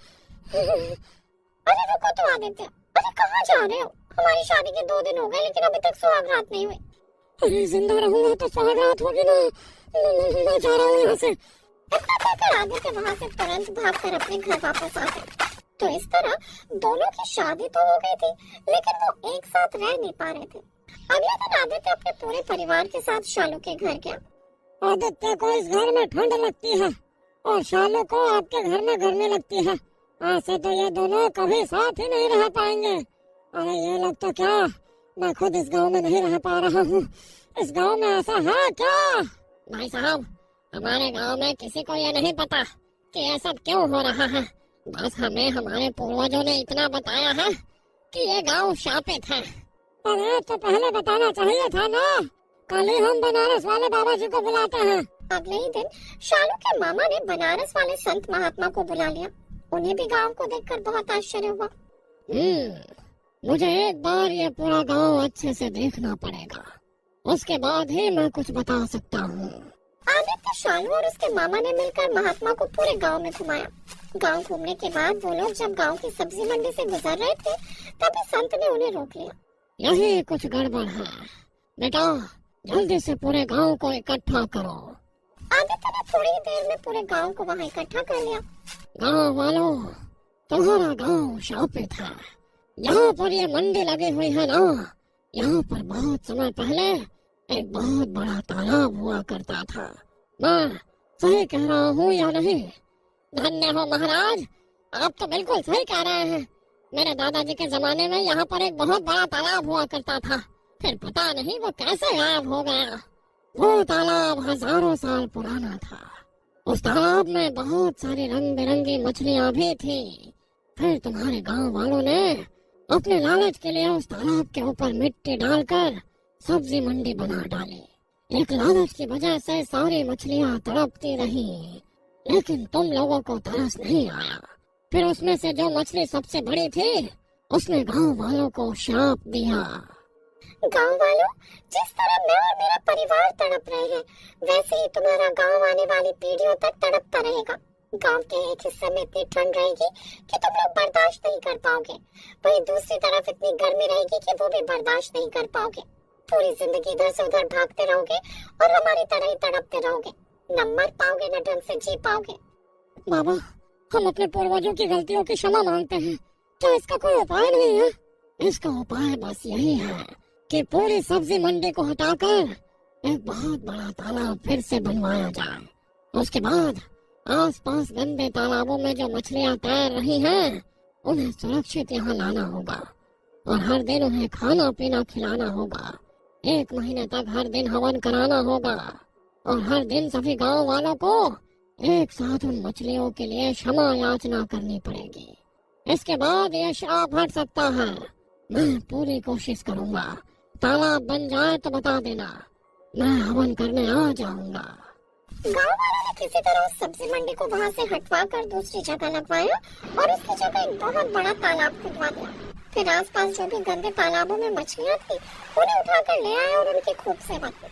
अरे रुको तो आदित्य, अरे कहाँ जा रहे हो? हमारी शादी के 2 दिन हो गए लेकिन अभी तक सुहाग रात नहीं हुई। अरे जिंदा रहूंगा तो सुहाग रात होगी ना। मैं जा रहा हूँ यहाँ से। इतना कहकर आदित्य वहाँ से तुरंत भागकर अपने घर वापस आ गए। तो इस तरह दोनों की शादी तो हो गई थी, लेकिन वो एक साथ रह नहीं पा रहे थे। अगले दिन आदित्य अपने पूरे परिवार के साथ शालू के घर गया। आदित्य को इस घर में ठंड लगती है और शालू को आपके घर में गर्मी लगती है। ऐसे तो ये दोनों कभी साथ ही नहीं रह पाएंगे। अरे ये लोग तो क्या, मैं खुद इस गांव में नहीं रह पा रहा हूँ। इस गांव में ऐसा है क्या? भाई साहब, हमारे गांव में किसी को ये नहीं पता कि ये सब क्यों हो रहा है। बस हमें हमारे पूर्वजों ने इतना बताया है कि ये गांव शापित है। अरे तो पहले बताना चाहिए था ना। कल ही हम बनारस वाले बाबा जी को बुलाते हैं। अगले ही दिन शालू के मामा ने बनारस वाले संत महात्मा को बुला लिया। उन्हें भी गांव को देखकर बहुत आश्चर्य हुआ। मुझे एक बार ये पूरा गांव अच्छे से देखना पड़ेगा, उसके बाद ही मैं कुछ बता सकता हूँ। आदित्य, शालू और उसके मामा ने मिलकर महात्मा को पूरे गांव में घुमाया। गांव घूमने के बाद वो लोग जब गांव की सब्जी मंडी से गुजर रहे थे, तभी संत ने उन्हें रोक लिया। यही कुछ गड़बड़ है बेटा, जल्दी से पूरे गांव को इकट्ठा करो। आदित्य ने थोड़ी ही देर में पूरे गांव को वहां इकट्ठा कर लिया। गांव वालों, तुम्हारा गांव शापित है। यहाँ पर ये मंडी लगी हुई है ना, यहाँ पर बहुत समय पहले एक बहुत बड़ा तालाब हुआ करता था। मैं सही कह रहा हूँ या नहीं? धन्य हो महाराज, आप तो बिल्कुल सही कह रहे हैं। मेरे दादाजी के जमाने में यहाँ पर एक बहुत बड़ा तालाब हुआ करता था, फिर पता नहीं वो कैसे गायब हो गया। वो तालाब हजारों साल पुराना था। उस तालाब में बहुत सारी रंग बिरंगी मछलियाँ भी थी। फिर तुम्हारे गांव वालों ने अपने लालच के लिए उस तालाब के ऊपर मिट्टी डालकर सब्जी मंडी बना डाली। एक लालच की वजह से सारी मछलियाँ तड़पती रही, लेकिन तुम लोगों को तरस नहीं आया। फिर उसमें से जो मछली सबसे बड़ी थी, उसने गांव वालों को श्राप दिया। गांव वालों, जिस तरह मैं और मेरा परिवार तड़प रहे हैं, वैसे ही तुम्हारा गांव आने वाली पीढ़ियों तक तड़पता रहेगा। गांव के एक हिस्से में इतनी ठंड रहेगी कि तुम लोग बर्दाश्त नहीं कर पाओगे, वहीं दूसरी तरफ इतनी गर्मी रहेगी कि वो भी बर्दाश्त नहीं कर पाओगे। पूरी जिंदगी इधर से उधर भागते रहोगे और हमारी तरह ही तड़पते रहोगे। न मर पाओगे न ढंग से जी पाओगे। बाबा, हम अपने पूर्वजों की गलतियों की क्षमा मांगते हैं। क्या इसका कोई उपाय नहीं है? इसका उपाय बस यही है कि पूरी सब्जी मंडी को हटाकर एक बहुत बड़ा तालाब फिर से बनवाया जाए। उसके बाद आसपास गंदे तालाबों में जो मछलियाँ तैर रही हैं, उन्हें सुरक्षित यहाँ लाना होगा और हर दिन उन्हें खाना पीना खिलाना होगा। 1 महीने तक हर दिन हवन कराना होगा और हर दिन सभी गांव वालों को एक साथ उन मछलियों के लिए क्षमा याचना करनी पड़ेगी। इसके बाद ये श्राप हट सकता है। मैं पूरी कोशिश करूंगा। तालाब बन जाए तो बता देना, मैं हवन करने आ जाऊंगा। गांव वालों ने किसी तरह उस सब्जी मंडी को वहां से हटवा कर दूसरी जगह लगवाया और उसकी जगह एक बहुत बड़ा तालाब खुदवा दिया। फिर आसपास जो भी गंदे तालाबों में मछलियाँ थी, उन्हें उठाकर ले आए और उनकी खूब सेवा की।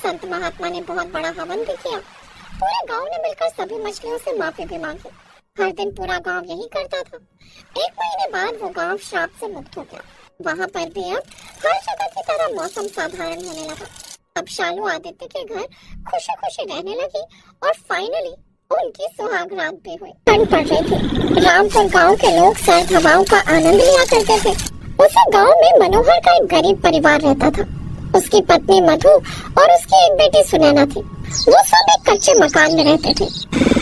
संत महात्मा ने बहुत बड़ा हवन भी किया। पूरे गांव ने मिलकर सभी मछलियों से माफी भी मांगी। हर दिन पूरा गांव यही करता था। 1 महीने बाद वो गांव श्राप से मुक्त हो गया। वहाँ पर भी अब हर जगह की तरह मौसम साधारण होने लगा। अब शालू आदित्य के घर खुशी खुशी रहने लगी और फाइनली उनकी सुहाग रात भी हुई। ठंड पड़ रही थी। रामपुर गांव के लोग सर्द हवाओं का आनंद लिया करते थे। उसी गांव में मनोहर का एक गरीब परिवार रहता था। उसकी पत्नी मधु और उसकी एक बेटी सुनैना थी। वो सब एक कच्चे मकान में रहते थे।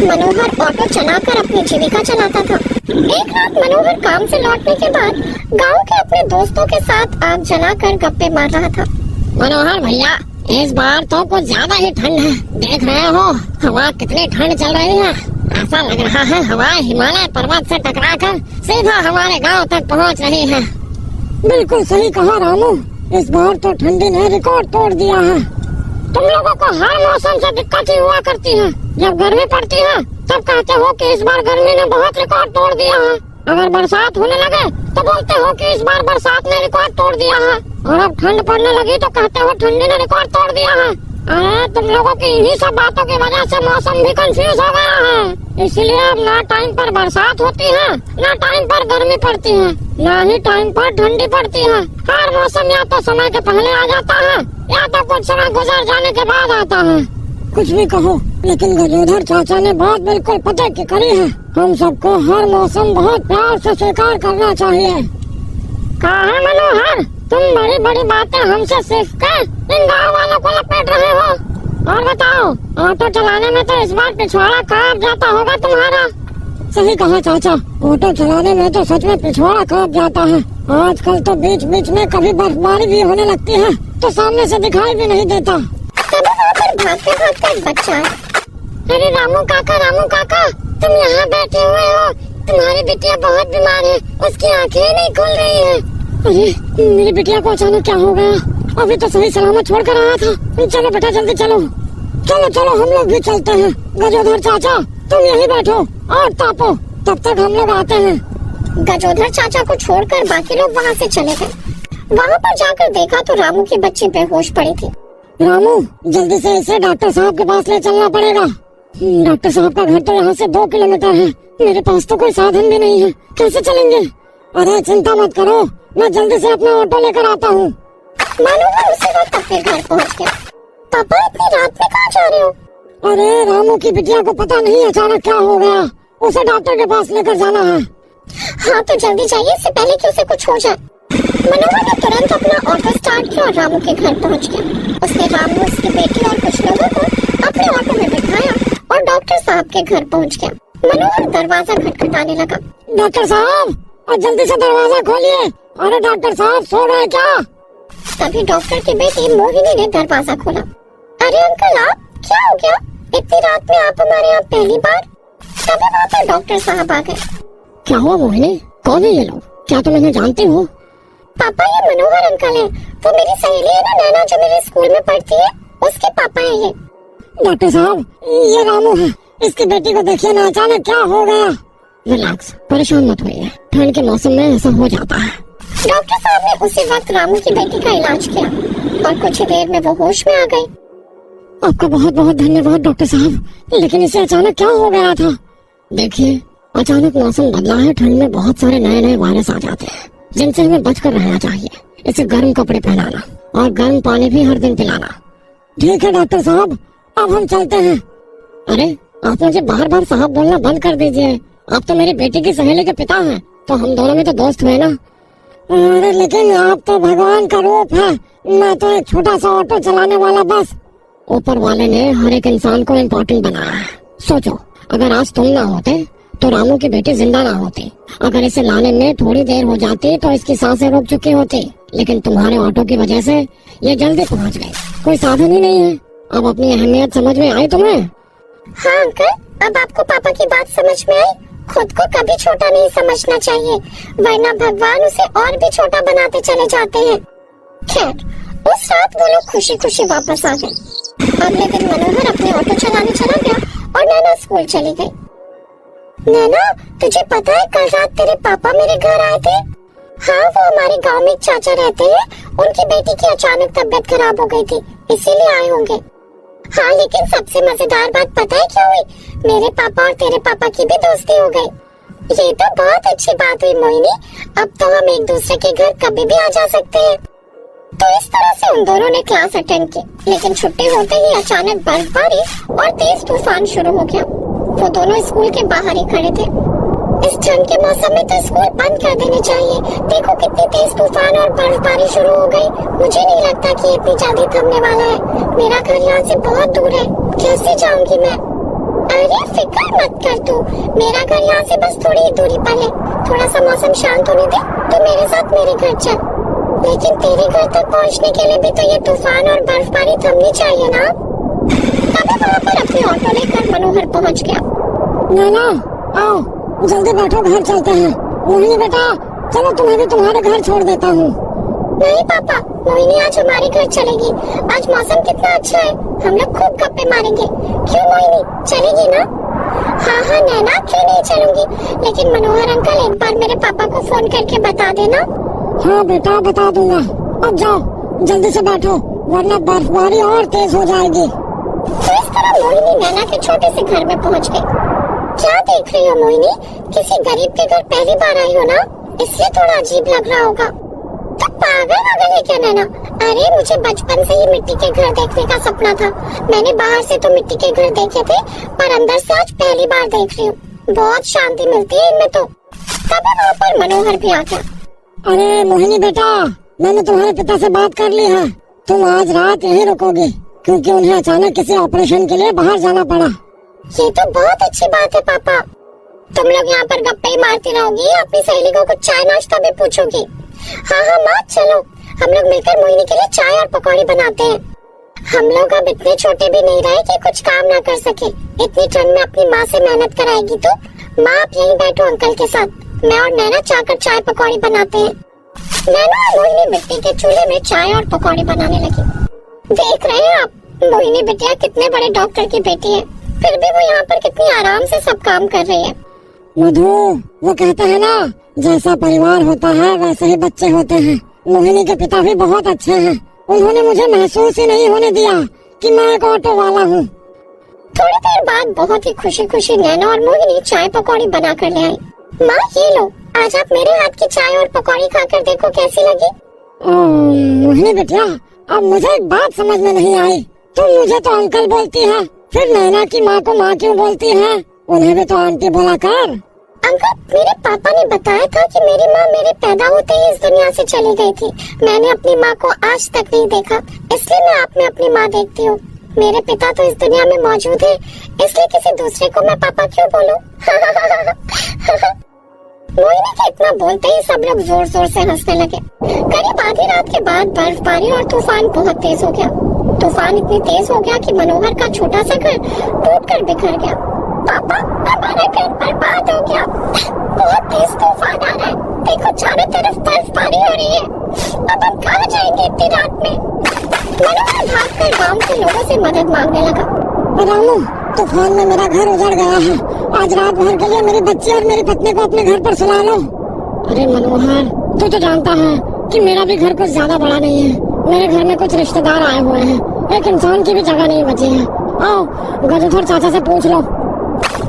मनोहर ऑटो चलाकर अपनी जीविका चलाता था। एक रात मनोहर काम से लौटने के बाद गांव के अपने दोस्तों के साथ आग जलाकर गप्पे मार रहा था। मनोहर भैया, इस बार तो कुछ ज्यादा ही ठंड है। देख रहे हो हवा कितनी ठंड चल रही है। ऐसा लग रहा है हवा हिमालय पर्वत से टकराकर सीधा हमारे गांव तक पहुंच रही है। बिल्कुल सही कहा रामू, इस बार तो ठंडी ने रिकॉर्ड तोड़ दिया है। तुम लोगों को हर मौसम से दिक्कत ही हुआ करती है। जब गर्मी पड़ती है तब कहते हो कि इस बार गर्मी ने बहुत रिकॉर्ड तोड़ दिया है। अगर बरसात होने लगे तो बोलते हो कि इस बार बरसात ने रिकॉर्ड तोड़ दिया है। और अब ठंड पड़ने लगी तो कहते हो ठंडी ने रिकॉर्ड तोड़ दिया है। अरे तुम लोगों की इन्हीं सब बातों की वजह से मौसम भी कंफ्यूज हो गया है। इसलिए अब ना टाइम पर बरसात होती है, ना टाइम पर गर्मी पड़ती है, ना ही टाइम पर ठंडी पड़ती है। हर मौसम या तो समय के पहले आ जाता है या तो कुछ समय गुजर जाने के बाद आता है। कुछ भी कहो, लेकिन गजोधर चाचा ने बात बिल्कुल पते की करी है। हम सबको हर मौसम बहुत प्यार से स्वीकार करना चाहिए। कहा मनोहर, तुम बड़ी बड़ी बातें हमसे सीख कर इन गाँव वालों को लपेट रहे हो। और बताओ, ऑटो चलाने में तो इस बार पिछवाड़ा कांप जाता होगा तुम्हारा। सही कहा चाचा, ऑटो चलाने में तो सच में पिछवाड़ा कांप जाता है। आजकल तो बीच बीच में कभी बर्फबारी भी होने लगती है तो सामने से दिखाई भी नहीं देता। तभी वहाँ पर भागते भागते एक बच्चा है। अरे रामू काका, तुम यहाँ बैठे हुए हो। तुम्हारी बिटिया बहुत बीमार है, उसकी आंखें नहीं खुल रही है। अरे मेरी बिटिया को अचानक क्या हो गया? अभी तो सही सलामत छोड़ कर आया था। चलो बेटा जल्दी चलो। चलो हम लोग भी चलते हैं। गजोधर चाचा तुम यहीं बैठो और तापो, तब तक हम लोग आते हैं। गजोधर चाचा को छोड़कर बाकी लोग वहाँ से चले गए। वहाँ पर जाकर देखा तो रामू की बच्ची बेहोश पड़ी थी। रामू, जल्दी से इसे डॉक्टर साहब के पास ले चलना पड़ेगा। डॉक्टर साहब का घर तो यहाँ से 2 किलोमीटर है। मेरे पास तो कोई साधन भी नहीं है, कैसे चलेंगे? अरे चिंता मत करो, मैं जल्दी से अपना ऑटो लेकर आता हूँ। मनोहर उसी वक्त अपने घर पहुँच गया। पापा, इतनी रात में कहाँ जा रहे हो? अरे रामू की बिटिया को पता नहीं अचानक क्या हो गया, उसे डॉक्टर के पास लेकर जाना है। हाँ तो जल्दी जाइए, इससे पहले कि उसे कुछ हो जाए। मनोहर ने तुरंत अपना ऑटो स्टार्ट किया और रामू के घर पहुंच गया। उसने रामू, उसकी बेटी और कुछ लोगों को अपने ऑटो में बिठाया और डॉक्टर साहब के घर पहुंच गया। मनोहर दरवाजा खटखटाने लगा। डॉक्टर साहब, और जल्दी से दरवाजा खोलिए। अरे डॉक्टर साहब सो रहे क्या? तभी डॉक्टर की बेटी मोहिनी ने दरवाजा खोला। अरे अंकल, आप क्या हो गया? इतनी रात में आप हमारे यहाँ पहली बार? तभी वहाँ पर डॉक्टर साहब आ गए। क्या हुआ मोहिनी, कौन है ये लोग? क्या तुम इन्हें जानती हो? पापा, ये मनोहर अंकल है। वो मेरी सहेली है ना नैना, जो मेरे स्कूल में पढ़ती है, उसके पापा है ये। डॉक्टर साहब, ये रामू है। इसकी बेटी को देखिए ना, अचानक क्या हो गया। रिलैक्स, परेशान मत होइए, ठंड के मौसम में ऐसा हो जाता है। डॉक्टर साहब ने उसी वक्त रामू की बेटी का इलाज किया और कुछ ही देर में वो होश में आ गई। आपका बहुत बहुत धन्यवाद डॉक्टर साहब, लेकिन इसे अचानक क्या हो गया था? देखिए, अचानक मौसम बदला है, ठंड में बहुत सारे नए वायरस आ जाते हैं जिनसे हमें बचकर रहना चाहिए। इसे गर्म कपड़े पहनाना और गर्म पानी भी हर दिन पिलाना। ठीक है डॉक्टर साहब, अब हम चलते हैं। अरे आप मुझे बार बार साहब बोलना बंद कर दीजिए। आप तो मेरी बेटी की सहेली के पिता हैं, तो हम दोनों में तो दोस्त हुए ना। अरे लेकिन आप तो भगवान का रूप है, मैं तो एक छोटा सा ऑटो चलाने वाला बस। ऊपर वाले ने हर एक इंसान को इम्पोर्टेंट बनाया है। सोचो, अगर आज तुम ना होते तो रामू की बेटी जिंदा ना होती। अगर इसे लाने में थोड़ी देर हो जाती तो इसकी सांसें रुक चुकी होती, लेकिन तुम्हारे ऑटो की वजह से ये जल्दी पहुंच गई। कोई साधन ही नहीं है। अब अपनी अहमियत समझ में आई तुम्हें? हाँ अंकल, अब आपको पापा की बात समझ में आई। खुद को कभी छोटा नहीं समझना चाहिए, वरना भगवान उसे और भी छोटा बनाते चले जाते हैं। खैर, उस रात वो लोग खुशी खुशी वापस आ गए। अगले दिन मनोहर अपने ऑटो चलाने चला गया और नैना स्कूल चली गई। नैना, तुझे पता है कल रात तेरे पापा मेरे घर आए थे? हाँ, वो हमारे गांव में एक चाचा रहते हैं, उनकी बेटी की अचानक तबीयत खराब हो गई थी, इसीलिए आए होंगे। हाँ, लेकिन सबसे मजेदार बात पता है क्या हुई? मेरे पापा और तेरे पापा की भी दोस्ती हो गई। ये तो बहुत अच्छी बात हुई मोहिनी, अब तो हम एक दूसरे के घर कभी भी आ जा सकते हैं। तो इस तरह से उन दोनों ने क्लास अटेंड की, लेकिन छुट्टी होते ही अचानक बर्फबारी और तेज तूफान शुरू हो गया। वो दोनों स्कूल के बाहर ही खड़े थे। इस ठंड के मौसम में तो स्कूल बंद कर देने चाहिए। देखो कितनी तेज तूफान और बर्फबारी शुरू हो गई। मुझे नहीं लगता कि इतनी जल्दी थमने वाला है। मेरा घर यहाँ से बहुत दूर है, कैसे जाऊंगी मैं? अरे फिक्र मत कर तू, मेरा घर यहाँ से बस थोड़ी ही दूरी पर है। थोड़ा सा मौसम शांत होने दे तो मेरे साथ मेरे घर चल। लेकिन तेरे घर तक पहुँचने के लिए भी तो ये तूफान और बर्फबारी थमनी चाहिए ना। तभी वहाँ पर अपने ऑटो लेकर मनोहर पहुँच गया। नैना, आओ जल्दी बैठो, घर चलते हैं। मोहिनी बेटा, चलो तुम्हें भी तुम्हारे घर छोड़ देता हूँ। नहीं पापा, मोहिनी आज हमारे घर चलेगी। आज मौसम कितना अच्छा है, हम लोग खूब गप्पे मारेंगे। क्यों मोहिनी, चलेगी ना? हाँ हाँ नैना, क्यों नहीं चलूंगी, लेकिन मनोहर अंकल एक बार मेरे पापा को फोन करके बता देना। हाँ बेटा, बता दूंगा। अब जाओ जल्दी से बैठो, वरना बर्फबारी और तेज हो जाएगी। तो इस तरह मोहिनी नैना के छोटे से घर में पहुँच गई। क्या देख रही हो मोहिनी? किसी गरीब के घर पहली बार आई हो ना, इसलिए थोड़ा अजीब लग रहा होगा। तो पागल हो गई है क्या नैना? अरे मुझे बचपन से ही मिट्टी के घर देखने का सपना था। मैंने बाहर से तो मिट्टी के घर देखे थे, पर अंदर से आज पहली बार देख रही हूँ। बहुत शांति मिलती है इनमें तो। तभी वहाँ पर मनोहर भी आ गया। अरे मोहिनी बेटा, मैंने तुम्हारे पिता से बात कर ली है। तुम आज रात यहीं रुकोगे, क्योंकि उन्हें अचानक किसी ऑपरेशन के लिए बाहर जाना पड़ा। ये तो बहुत अच्छी बात है पापा। तुम लोग यहाँ पर गप्पे ही मारती रहोगी, अपनी सहेली को कुछ चाय नाश्ता भी पूछोगी? हाँ हाँ माँ, चलो हम लोग मिलकर मोहिनी के लिए चाय और पकौड़ी बनाते हैं। हम लोग अब इतने छोटे भी नहीं रहे कि कुछ काम ना कर सके। इतनी ठंड में अपनी माँ से मेहनत कराएगी तो माँ आप यहीं बैठो अंकल के साथ, मैं और नैना जाकर चाय पकौड़ी बनाते हैं। नैना और मोहिनी मिट्टी के चूल्हे में चाय और पकौड़ी बनाने लगी। देख रहे हैं आप, मोहिनी बिटिया कितने बड़े डॉक्टर की बेटी है, फिर भी वो यहाँ पर कितनी आराम से सब काम कर रही है। मधु, वो कहते हैं ना, जैसा परिवार होता है वैसे ही बच्चे होते हैं। मोहिनी के पिता भी बहुत अच्छे हैं। उन्होंने मुझे महसूस ही नहीं होने दिया कि मैं एक ऑटो वाला हूँ। थोड़ी देर बाद बहुत ही खुशी खुशी नैना और मोहिनी चाय पकौड़ी बना कर ले आई। माँ ये लो, आज आप मेरे हाथ की चाय और पकौड़ी खाकर देखो कैसी लगी। मोहिनी बेटिया, अब मुझे एक बात समझ में नहीं आई। तुम मुझे तो अंकल बोलती है, फिर नैना की माँ को माँ क्यों बोलती है? उन्हें भी तो आंटी बोला कर। अंकल, मेरे पापा ने बताया था कि मेरी माँ मेरे पैदा होते ही इस दुनिया से चली गई थी। मैंने अपनी माँ को आज तक नहीं देखा, इसलिए मैं आप में अपनी माँ देखती हूँ। मेरे पिता तो इस दुनिया में मौजूद है, इसलिए किसी दूसरे को मैं पापा क्यों बोलूं? मोहिनी के इतना बोलते ही सब लोग जोर जोर से हंसने लगे। करीब आधी रात के बाद बर्फबारी और तूफान बहुत तेज हो गया। तूफान इतनी तेज हो गया कि मनोहर का छोटा सा घर टूटकर बिखर गया। पापा, हमारा घर बर्बाद हो गया। बहुत तेज तूफान आ रहा है, देखो चारों तरफ बर्फबारी हो रही है। अब हम कहाँ जाएंगे इतनी रात में? मनोहर भागकर गांव के लोगों से मदद मांगने लगा। रामू, तूफान में मेरा घर उजड़ गया है। आज रात भर के लिए मेरी बच्ची और मेरी पत्नी को अपने घर पर सुला लो। अरे मनोहर, तू तो जानता है कि मेरा भी घर कुछ ज्यादा बड़ा नहीं है। मेरे घर में कुछ रिश्तेदार आए हुए हैं, एक इंसान की भी जगह नहीं बची है। आओ गजोधर चाचा से पूछ लो।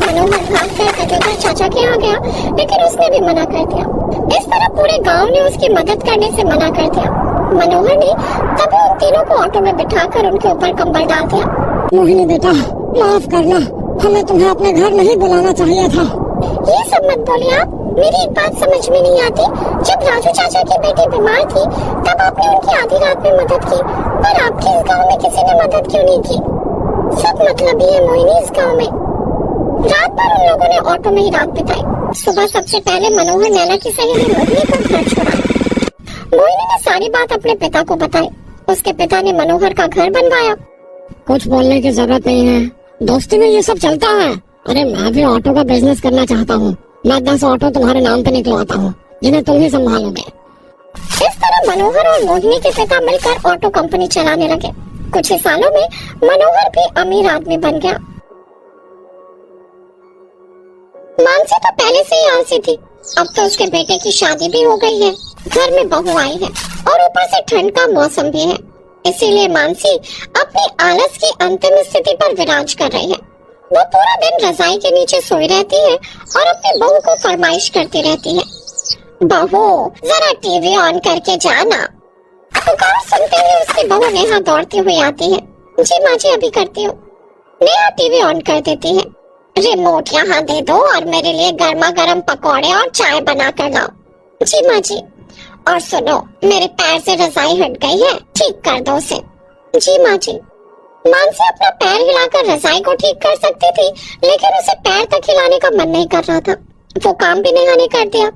मनोहर भागकर गजोधर चाचा के आ गया, लेकिन उसने भी मना कर दिया। इस तरह पूरे गांव ने उसकी मदद करने से मना कर दिया। मनोहर ने तब उन तीनों को ऑटो में बिठाकर उनके ऊपर कंबल डाल दिया। मोहिनी बेटा, माफ करना, हमें तुम्हें अपने घर नहीं बुलाना चाहिए था। ये सब मत बोलिए आप, मेरी एक बात समझ में नहीं आती। जब राजू चाचा की बेटी बीमार थी, तब आपने उनकी आधी रात में मदद की, पर आपके इस गांव में किसी ने मदद क्यों नहीं की? सब मतलब ही है मोहिनी इस गांव में। रात भर उन लोगों ने ऑटो में ही रात बिताई। सुबह सबसे पहले मनोहर नैना की सहेली मोहिनी को घर छोड़ा। मोहिनी ने सारी बात अपने पिता को बताई। उसके पिता ने मनोहर का घर बनवाया। कुछ बोलने की जरूरत नहीं है, दोस्ती में ये सब चलता है। अरे मैं भी ऑटो का बिजनेस करना चाहता हूँ। मैं 10 ऑटो तुम्हारे नाम पे निकलवाता हूँ, जिन्हें तुम ही संभालोगे। इस तरह मनोहर और मोहिनी के पिता मिलकर ऑटो कंपनी चलाने लगे। कुछ ही सालों में मनोहर भी अमीर आदमी बन गया। मानसी तो पहले से ही आलसी थी, अब तो उसके बेटे की शादी भी हो गई है, घर में बहू आई है और ऊपर से ठंड का मौसम भी है। इसीलिए मानसी अपनी आलस की अंतिम स्थिति पर विराज कर रही है। वो पूरा दिन रजाई के नीचे सोई रहती है और अपनी बहू को फरमाइश करती रहती है, बहू जरा टीवी ऑन करके जाना। पुकार सुनते ही उसकी बहू नेहा दौड़ती हुई आती है। जी माँ जी, अभी करती हूँ। नेहा टीवी ऑन कर देती है। रिमोट यहाँ दे दो और मेरे लिए गर्मा गर्म पकौड़े और चाय बना कर लाओ। जी माँ जी। और सुनो, मेरे पैर से रजाई हट गई है, ठीक कर दो उसे। जी माँ जी। मानसी अपना पैर हिलाकर रजाई को ठीक कर सकती थी, लेकिन उसे पैर तक हिलाने का मन नहीं कर रहा था। वो काम भी नेहा ने कर दिया।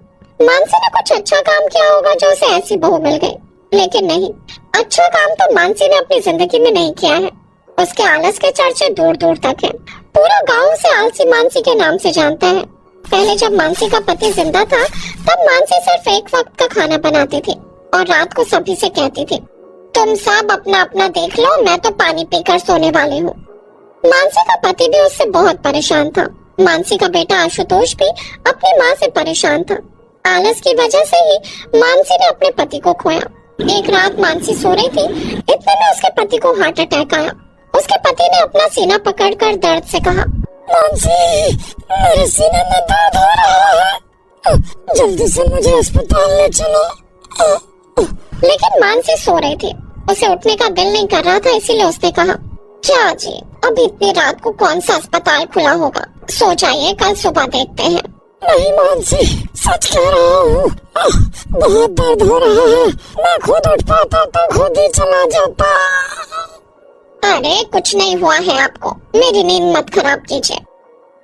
मानसी ने कुछ अच्छा काम किया होगा जो उसे ऐसी बहू मिल गई, लेकिन नहीं, अच्छा काम तो मानसी ने अपनी जिंदगी में नहीं किया है। उसके आलस के चर्चे दूर दूर तक है। पूरा गांव उसे आलसी मानसी के नाम से जानता है। पहले जब मानसी का पति जिंदा था, तब मानसी सिर्फ एक वक्त का खाना बनाती थी और रात को सभी से कहती थी, तुम सब अपना अपना देख लो, मैं तो पानी पीकर सोने वाली हूँ। मानसी का पति भी उससे बहुत परेशान था। मानसी का बेटा आशुतोष भी अपनी माँ से परेशान था। आलस की वजह से ही मानसी ने अपने पति को खोया। एक रात मानसी सो रही थी, इतने में उसके पति को हार्ट अटैक आया। उसके पति ने अपना सीना पकड़कर दर्द से कहा, मानसी, मेरे सीने में दर्द हो रहा है, जल्दी से मुझे अस्पताल ले चलो। लेकिन मानसी सो रही थी, उसे उठने का दिल नहीं कर रहा था, इसीलिए उसने कहा, क्या जी, अभी इतनी रात को कौन सा अस्पताल खुला होगा, सो जाइए, कल सुबह देखते हैं। नहीं मानसी, सच कह रहा हूँ, बहुत दर्द हो रहा है, मैं खुद उठ पाता तो खुद ही चला जाता। अरे कुछ नहीं हुआ है आपको, मेरी नींद मत खराब कीजिए।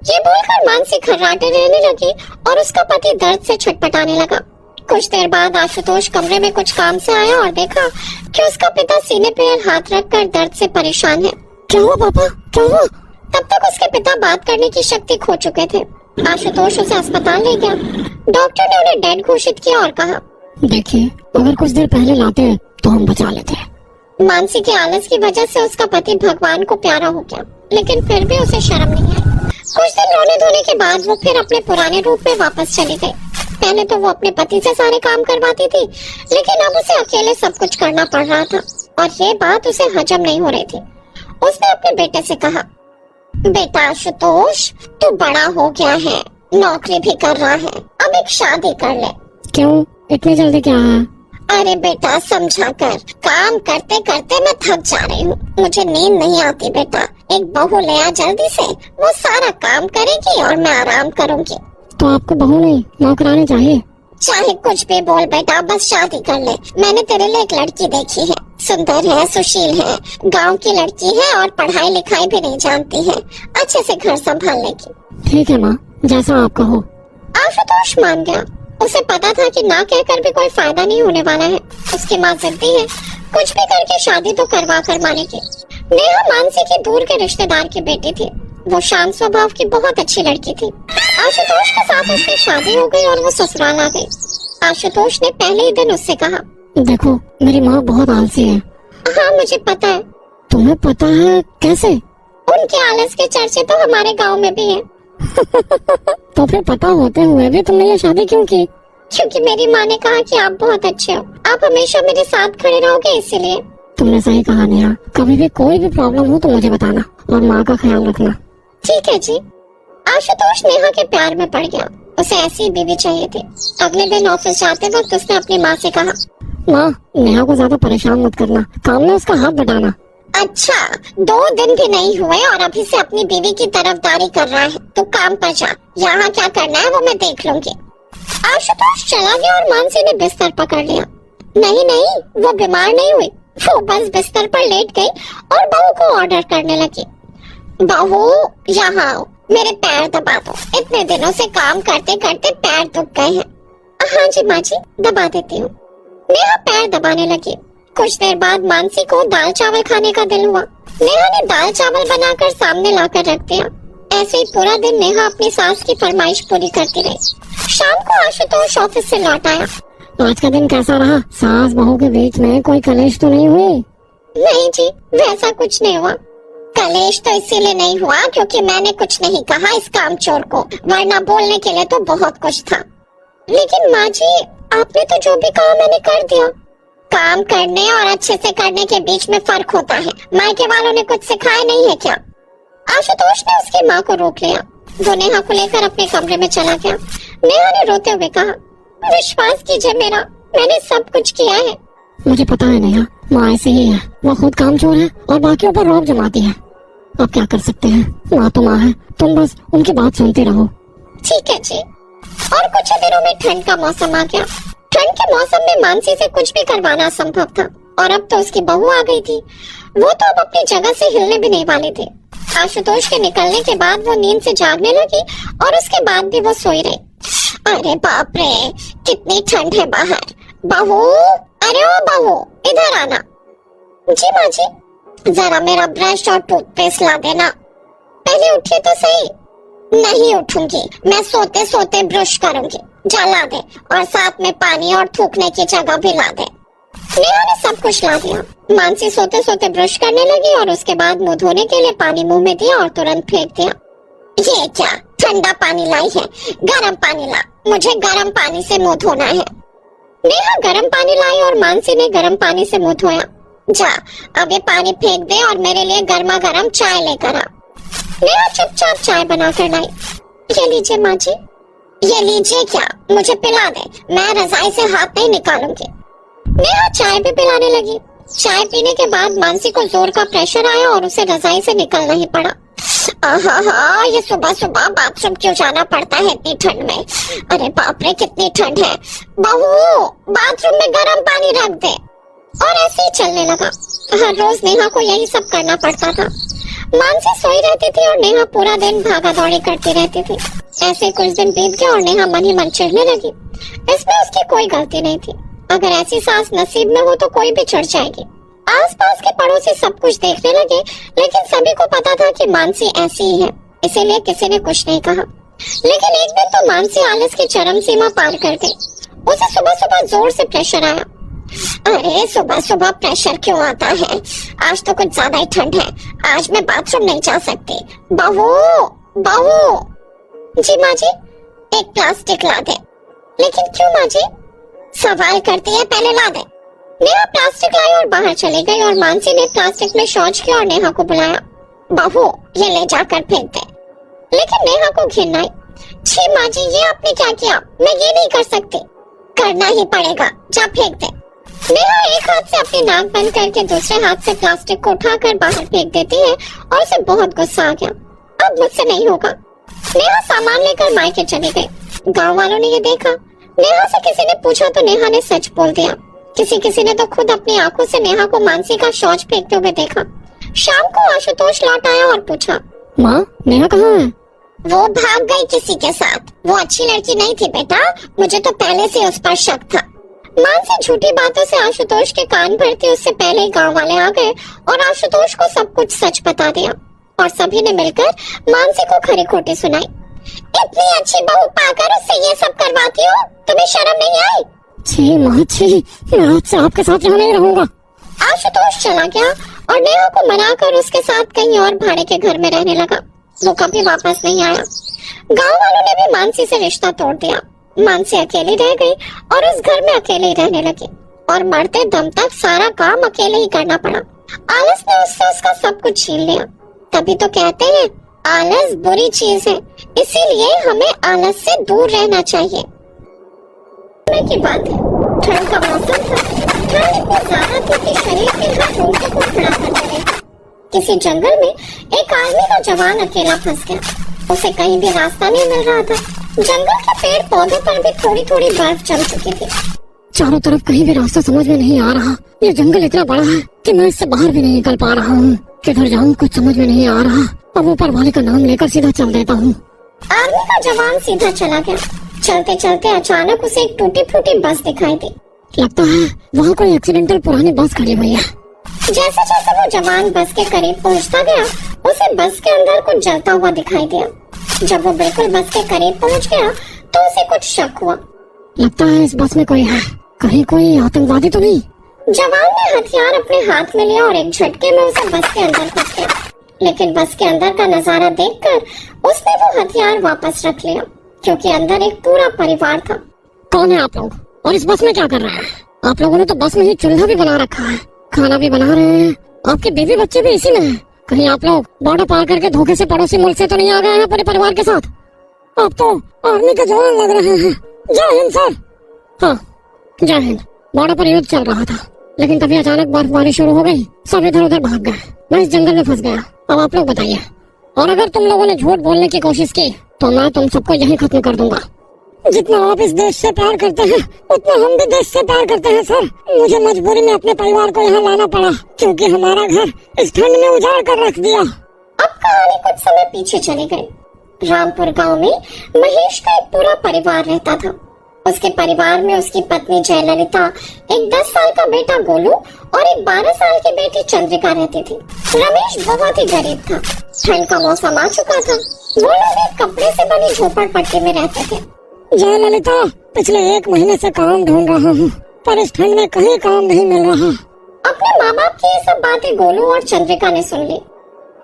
ये बोलकर मानसी खर्राटे रहने लगी और उसका पति दर्द से छटपटाने लगा। कुछ देर बाद आशुतोष कमरे में कुछ काम से आया और देखा कि उसका पिता सीने पर हाथ रखकर दर्द से परेशान है। क्या हुआ पापा, क्या हुआ? तब तक उसके पिता बात करने की शक्ति खो चुके थे। आशुतोष उसे अस्पताल ले गया। डॉक्टर ने उन्हें डेड घोषित किया और कहा, देखिए, अगर कुछ देर पहले लाते तो हम बचा लेते। मानसी के आलस की वजह से उसका पति भगवान को प्यारा हो गया, लेकिन फिर भी उसे शर्म नहीं आई। कुछ दिन रोने धोने के बाद वो फिर अपने पुराने रूप में वापस चली गई। पहले तो वो अपने पति से सारे काम करवाती थी, लेकिन अब उसे अकेले सब कुछ करना पड़ रहा था और ये बात उसे हजम नहीं हो रही थी। उसने अपने बेटे से कहा, बेटा आशुतोष, तू बड़ा हो गया है, नौकरी भी कर रहा है, अब एक शादी कर ले। क्यों, इतनी जल्दी क्या है? अरे बेटा समझा कर, काम करते करते मैं थक जा रही हूँ, मुझे नींद नहीं आती बेटा, एक बहू ले आ जल्दी से, वो सारा काम करेगी और मैं आराम करूँगी। तो आपको बहू नहीं, नौकरानी चाहिए? चाहे कुछ भी बोल बेटा, बस शादी कर ले। मैंने तेरे लिए एक लड़की देखी है, सुंदर है, सुशील है, गांव की लड़की है और पढ़ाई लिखाई भी नहीं जानती है, अच्छे से घर संभाल लेगी। ठीक है माँ, जैसा आप कहो। आशुतोष मान गया। उसे पता था कि ना कहकर भी कोई फायदा नहीं होने वाला है। उसकी माँ जिद्दी है, कुछ भी करके शादी तो करवा कर मानेगी। नेहा मानसी की दूर के रिश्तेदार की बेटी थी। वो शांत स्वभाव की बहुत अच्छी लड़की थी। आशुतोष के साथ उसकी शादी हो गई और वो ससुराल आ गई। आशुतोष ने पहले ही दिन उससे कहा, देखो, मेरी माँ बहुत आलसी है। हाँ मुझे पता है। तुम्हें पता है कैसे? उनके आलस के चर्चे तो हमारे गाँव में भी है। तो फिर पता होते हुए भी तुमने ये शादी क्यों की? क्योंकि मेरी माँ ने कहा कि आप बहुत अच्छे हो, आप हमेशा मेरे साथ खड़े रहोगे, इसीलिए। तुमने सही कहा नेहा, कभी भी कोई भी प्रॉब्लम हो तो मुझे बताना और माँ का ख्याल रखना। ठीक है जी। आशुतोष नेहा के प्यार में पड़ गया। उसे ऐसी बीवी चाहिए थी। अगले दिन ऑफिस जाते वक्त उसने अपनी माँ से कहा, माँ, नेहा को ज्यादा परेशान मत करना, काम में उसका हाथ बटाना। अच्छा, 2 दिन भी नहीं हुए और अभी से अपनी बीवी की तरफदारी कर रहा है। तू काम पर जा, यहाँ क्या करना है वो मैं देख लूंगी। आशुतोष चला गया और मानसी ने बिस्तर पकड़ लिया। नहीं नहीं, वो बीमार नहीं हुई, वो बस बिस्तर पर लेट गई और बहू को ऑर्डर करने लगी, बहू यहाँ आओ, मेरे पैर दबा दो, इतने दिनों से काम करते करते पैर दुख गए हैं। हाँ जी माँ जी, दबा देती हूँ। नेहा पैर दबाने लगी। कुछ देर बाद मानसी को दाल चावल खाने का दिल हुआ। नेहा ने दाल चावल बनाकर सामने लाकर रख दिया। ऐसे ही पूरा दिन नेहा अपनी सास की फरमाइश पूरी करती रही। शाम को आशुतोष ऑफिस से लौट आया। आज का दिन कैसा रहा? सास बहू के बीच में कोई कलेश तो नहीं हुई? नहीं जी, वैसा कुछ नहीं हुआ। कलेश तो इसीलिए नहीं हुआ क्योंकि मैंने कुछ नहीं कहा इस कामचोर को, वरना बोलने के लिए तो बहुत कुछ था। लेकिन माँ जी, आपने तो जो भी कहा मैंने कर दिया। काम करने और अच्छे से करने के बीच में फर्क होता है। मायके वालों ने कुछ सिखाया नहीं है क्या? आशुतोष ने उसकी माँ को रोक लिया। वो नेहा को लेकर अपने कमरे में चला गया। नेहा ने रोते हुए कहा, विश्वास कीजिए मेरा, मैंने सब कुछ किया है। मुझे पता है नेहा, माँ ऐसे ही है, वो खुद कामचोर है और बाकियों पर रौब जमाती है। अब क्या कर सकते हैं, माँ तो माँ है, तुम बस उनकी बात सुनते रहो। ठीक है जी। और कुछ दिनों में ठंड का मौसम आ गया। ठंड के मौसम में मानसी से कुछ भी करवाना असंभव था और अब तो उसकी बहू आ गई थी। वो तो अब अपनी जगह से हिलने भी नहीं वाली थी। आशुतोष के निकलने के बाद वो नींद से जागने लगी और उसके बाद भी वो सोई रही। अरे बाप रे, कितनी ठंड है बाहर। बहू, अरे ओ बहू, इधर आना। जी माँ जी। जरा मेरा ब्रश और टूथपेस्ट ला देना। पहले उठिए तो सही। नहीं उठूंगी, मैं सोते सोते ब्रश करूंगी। जा ला दे, और साथ में पानी और थूकने की जगह भी ला दे। नेहा ने सब कुछ ला दिया। मानसी सोते सोते ब्रश करने लगी और उसके बाद मुंह धोने के लिए पानी मुंह में दिया और तुरंत फेंक दिया। ये क्या, ठंडा पानी लाई है? गर्म पानी ला, मुझे गर्म पानी से मुंह धोना है। नेहा गर्म पानी लाई और मानसी ने गर्म पानी से मुंह धोया। जा, अब ये पानी फेंक दे और मेरे लिए गर्मा गर्म चाय लेकर आ। नेहा चुपचाप चाय बनाकर लाई। ये लीजिए माँ जी। ये लीजिए क्या, मुझे पिला दे, मैं रजाई से हाथ नहीं निकालूंगी। नेहा चाय भी पिलाने लगी। चाय पीने के बाद मानसी को जोर का प्रेशर आया और उसे रजाई से निकलना ही पड़ा। आहा, ये सुबह सुबह बाथरूम क्यों जाना पड़ता है इतनी ठंड में? अरे बाप रे, कितनी ठंड है। बहू, बाथरूम में गर्म पानी रख दे। और ऐसे ही चलने लगा। हर रोज नेहा को यही सब करना पड़ता था। मानसी सोई रहती थी और नेहा पूरा दिन भागा दौड़ी करती रहती थी। ऐसे कुछ दिन बीत गए और नेहा मन ही मन चिढ़ने लगी। इसमें उसकी कोई गलती नहीं थी। अगर ऐसी सास नसीब में हो तो कोई भी चढ़ जाएगी। आसपास के पड़ोसी सब कुछ देखने लगे, लेकिन सभी को पता था कि मानसी ऐसी ही है, इसीलिए किसी ने कुछ नहीं कहा। लेकिन एक दिन तो मानसी आलस की चरम सीमा पार कर गई। उसे सुबह सुबह जोर से प्रेशर आया। अरे सुबह सुबह प्रेशर क्यों आता है? आज तो कुछ ज्यादा ही ठंड है। आज मैं बाथरूम नहीं जा सकती। बहू, बहू। जी माँ जी, एक प्लास्टिक ला दे। लेकिन क्यों माँ जी? सवाल करती है, पहले ला दे। नेहा प्लास्टिक लाई और बाहर चली गई और मानसी ने प्लास्टिक में शौच किया और नेहा को बुलाया। बहू, ये ले जाकर फेंक दे। लेकिन नेहा को घिन आई। छी माँ जी, ये आपने क्या किया? मैं ये नहीं कर सकती। करना ही पड़ेगा, जा फेंक दे। नेहा एक हाथ से अपनी नाक बंद करके दूसरे हाथ से प्लास्टिक को उठाकर बाहर फेंक देती है और उसे बहुत गुस्सा आ गया। अब मुझसे नहीं होगा। नेहा सामान लेकर मायके चली गई। गांव वालों ने ये देखा। नेहा से किसी ने पूछा तो नेहा ने सच बोल दिया। किसी ने तो खुद अपनी आंखों से नेहा को मानसी का शौच फेंकते हुए देखा। शाम को आशुतोष लौट आया और पूछा, माँ, नेहा कहाँ है? वो भाग गई किसी के साथ। वो अच्छी लड़की नहीं थी बेटा, मुझे तो पहले से उस पर शक था। मानसी झूठी बातों से आशुतोष के कान भरती उससे पहले ही गांव वाले आ गए और आशुतोष को सब कुछ सच बता दिया और सभी ने मिलकर मानसी को खरी खोटी सुनाई। इतनी अच्छी बहू पाकर उससे ये सब करवाती हो, तुम्हें शर्म नहीं आई? छी माँ छी, मैं आज से आपके साथ यहाँ नहीं रहूंगा। आशुतोष चला गया और नेहा को मनाकर उसके साथ कहीं और भाड़े के घर में रहने लगा। वो कभी वापस नहीं आया। गांव वालों ने भी मानसी से रिश्ता तोड़ दिया। मानसी अकेली रह गई और उस घर में अकेले ही रहने लगी और मरते दम तक सारा काम अकेले ही करना पड़ा। आलस ने उससे उसका सब कुछ छीन लिया। तभी तो कहते हैं आलस बुरी चीज है, इसीलिए हमें आलस से दूर रहना चाहिए। समय की बात है, ठंड का मौसम था। ठंड इतनी ज्यादा थी कि शरीर के हर रोंगटे को खड़ा कर देते। किसी जंगल में एक आर्मी का जवान अकेला फंस गया। उसे कहीं भी रास्ता नहीं मिल रहा था। जंगल के पेड़ पौधों पर भी थोड़ी थोड़ी बर्फ जम चुकी थी। चारों तरफ कहीं भी रास्ता समझ में नहीं आ रहा। ये जंगल इतना बड़ा है कि मैं इससे बाहर भी नहीं निकल पा रहा हूँ। किधर जाऊँ कुछ समझ में नहीं आ रहा। अब ऊपर वाले का नाम लेकर सीधा चल देता हूँ। आर्मी का जवान सीधा चला गया। चलते चलते अचानक उसे एक टूटी फूटी बस दिखाई दी। लगता है वहाँ कोई एक्सीडेंटल पुरानी बस खड़ी हुई है। जैसे जैसे वो जवान बस के करीब पहुँचता गया, उसे बस के अंदर कुछ जलता हुआ दिखाई दिया। जब वो बिल्कुल बस के करीब पहुँच गया तो उसे कुछ शक हुआ। लगता है इस बस में कोई है। कहीं कोई आतंकवादी तो नहीं? जवान ने हथियार अपने हाथ में लिया और एक झटके में उसे बस के अंदर घुस गया। लेकिन बस के अंदर का नजारा देखकर उसने वो हथियार वापस रख लिया, क्योंकि अंदर एक पूरा परिवार था। कौन है आप लोग और इस बस में क्या कर रहे हैं? आप लोगों ने तो बस में ही चूल्हा भी बना रखा है, खाना भी बना रहे हैं। आपके बीवी बच्चे भी इसी में हैं। कहीं आप लोग बॉर्डर पार करके धोखे से पड़ोसी मुल्क से तो नहीं आ गए हैं पूरे परिवार के साथ? आप तो आर्मी के जवान लग रहे हैं। जय हिंद सर। हाँ, जय हिंद। बॉर्डर पर युद्ध चल रहा था, लेकिन तभी अचानक बर्फबारी शुरू हो गई। सब इधर उधर भाग गए। मैं इस जंगल में फंस गया। अब आप लोग बताइए, और अगर तुम लोगों ने झूठ बोलने की कोशिश की तो मैं तुम सबको यहीं खत्म कर दूंगा। जितना आप इस देश से प्यार करते हैं उतना हम भी देश से प्यार करते हैं सर। मुझे मजबूरी में अपने परिवार को यहाँ लाना पड़ा, क्योंकि हमारा घर इस ठंड में उजाड़ कर रख दिया। अब कहानी कुछ समय पीछे चली गई। रामपुर गांव में महेश का एक पूरा परिवार रहता था। उसके परिवार में उसकी पत्नी जयललिता, एक 10 साल का बेटा गोलू और एक 12 साल की बेटी चंद्रिका रहती थी। रमेश बहुत ही गरीब था। ठंड का मौसम आ चुका था। वो लोग एक कपड़े से बनी झोपड़पट्टी में रहते थे। जयललिता, पिछले 1 महीने से काम ढूंढ रहा हूँ, पर इस ठंड में कहीं काम नहीं मिल रहा। अपने माँ बाप की ये सब बातें गोलू और चंद्रिका ने सुन ली।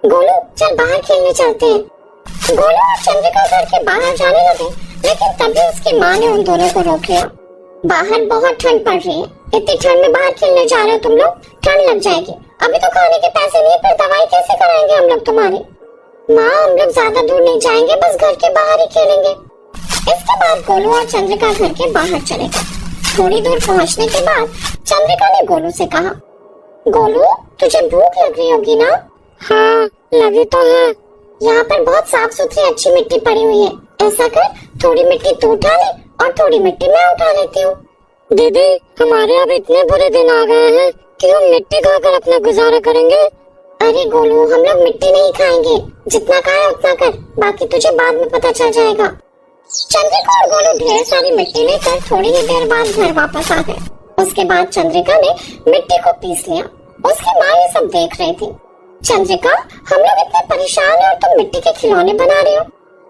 गोलू, चल बाहर खेलने चलते हैं। गोलू और चंद्रिका घर के बाहर जाने लगे, लेकिन तभी उसकी माँ ने उन दोनों को रोक लिया। बाहर बहुत ठंड पड़ रही है। इतनी ठंड में बाहर खेलने जा रहे हो तुम लोग? ठंड लग जाएगी। अभी तो खाने के पैसे नहीं, फिर दवाई कैसे कराएंगे हम लोग तुम्हारी? माँ, हम लोग ज्यादा दूर नहीं जाएंगे, बस घर के बाहर ही खेलेंगे। इसके बाद गोलू और चंद्रिका घर के बाहर चले गए। थोड़ी दूर पहुंचने के बाद चंद्रिका ने गोलू से कहा, गोलू तुझे भूख लग रही होगी ना? हाँ लगी तो है। यहाँ पर बहुत साफ सुथरी अच्छी मिट्टी पड़ी हुई है, ऐसा कर थोड़ी मिट्टी तू उठा ले और थोड़ी मिट्टी मैं उठा लेती हूँ। दीदी हमारे अब इतने बुरे दिन आ गए हैं कि हम मिट्टी खाकर अपना गुजारा करेंगे। अरे गोलू हम लोग मिट्टी नहीं खाएंगे, जितना खाए उतना कर, बाकी तुझे बाद में पता चल जाएगा। चंद्रिका और गोलू ढेर सारी मिट्टी लेकर थोड़ी ही देर बाद घर वापस आ गए। उसके बाद चंद्रिका ने मिट्टी को पीस लिया। उसकी माँ ये सब देख रही थी। चंद्रिका हम लोग इतने परेशान हैं और तुम मिट्टी के खिलौने बना रही हो।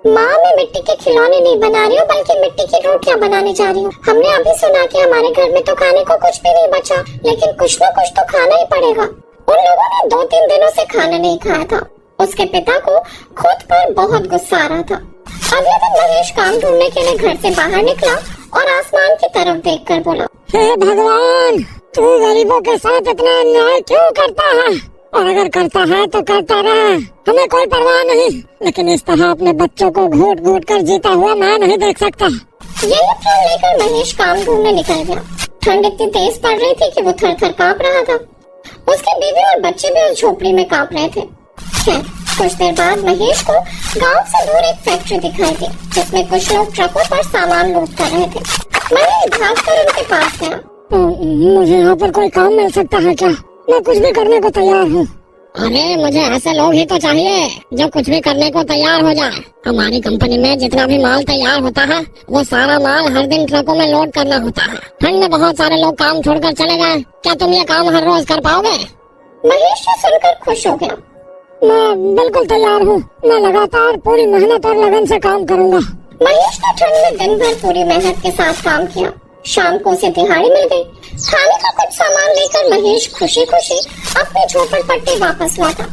माँ मैं मिट्टी के खिलौने नहीं बना रही हूँ बल्कि मिट्टी की रोटियाँ बनाने जा रही हूँ। हमने अभी सुना कि हमारे घर में तो खाने को कुछ भी नहीं बचा, लेकिन कुछ न कुछ तो खाना ही पड़ेगा। उन लोगों ने 2-3 दिनों से खाना नहीं खाया था। उसके पिता को खुद पर बहुत गुस्सा आ रहा था। अगले दिन महेश काम ढूंढने के लिए घर से बाहर निकला और आसमान की तरफ देखकर बोला, हे भगवान तू गरीबों के साथ इतना अन्याय क्यों करता है? और अगर करता है तो करता रहे, हमें कोई परवाह नहीं, लेकिन इस तरह अपने बच्चों को घोट घोट कर जीता हुआ मैं नहीं देख सकता। यही प्रण लेकर महेश काम ढूंढने निकल गया। ठंड इतनी तेज पड़ रही थी कि वो थर-थर कांप रहा था। उसकी बीवी और बच्चे भी उस झोपड़ी में कांप रहे थे। खैर कुछ देर बाद महेश को गांव से दूर एक फैक्ट्री दिखाई दी, जिसमें कुछ लोग ट्रकों पर सामान लोड कर रहे थे। महेश भागकर उनके पास गया। मुझे यहाँ पर कोई काम मिल सकता है क्या? मैं कुछ भी करने को तैयार हूँ। अरे मुझे ऐसे लोग ही तो चाहिए जो कुछ भी करने को तैयार हो जाए। हमारी कंपनी में जितना भी माल तैयार होता है वो सारा माल हर दिन ट्रकों में लोड करना होता है। ठंड में बहुत सारे लोग काम छोड़कर चले गए, क्या तुम ये काम हर रोज कर पाओगे? महेश ने सुनकर खुश हो गया। मैं बिल्कुल तैयार हूँ। मैं लगातार पूरी मेहनत और लगन से काम करूँगा। महेश ने ठंड में दिन भर पूरी मेहनत के साथ काम किया। शाम को उसे दिहाड़ी मिल गई। खाने का कुछ सामान लेकर महेश खुशी खुशी अपनी झोपड़पट्टी वापस लौटा,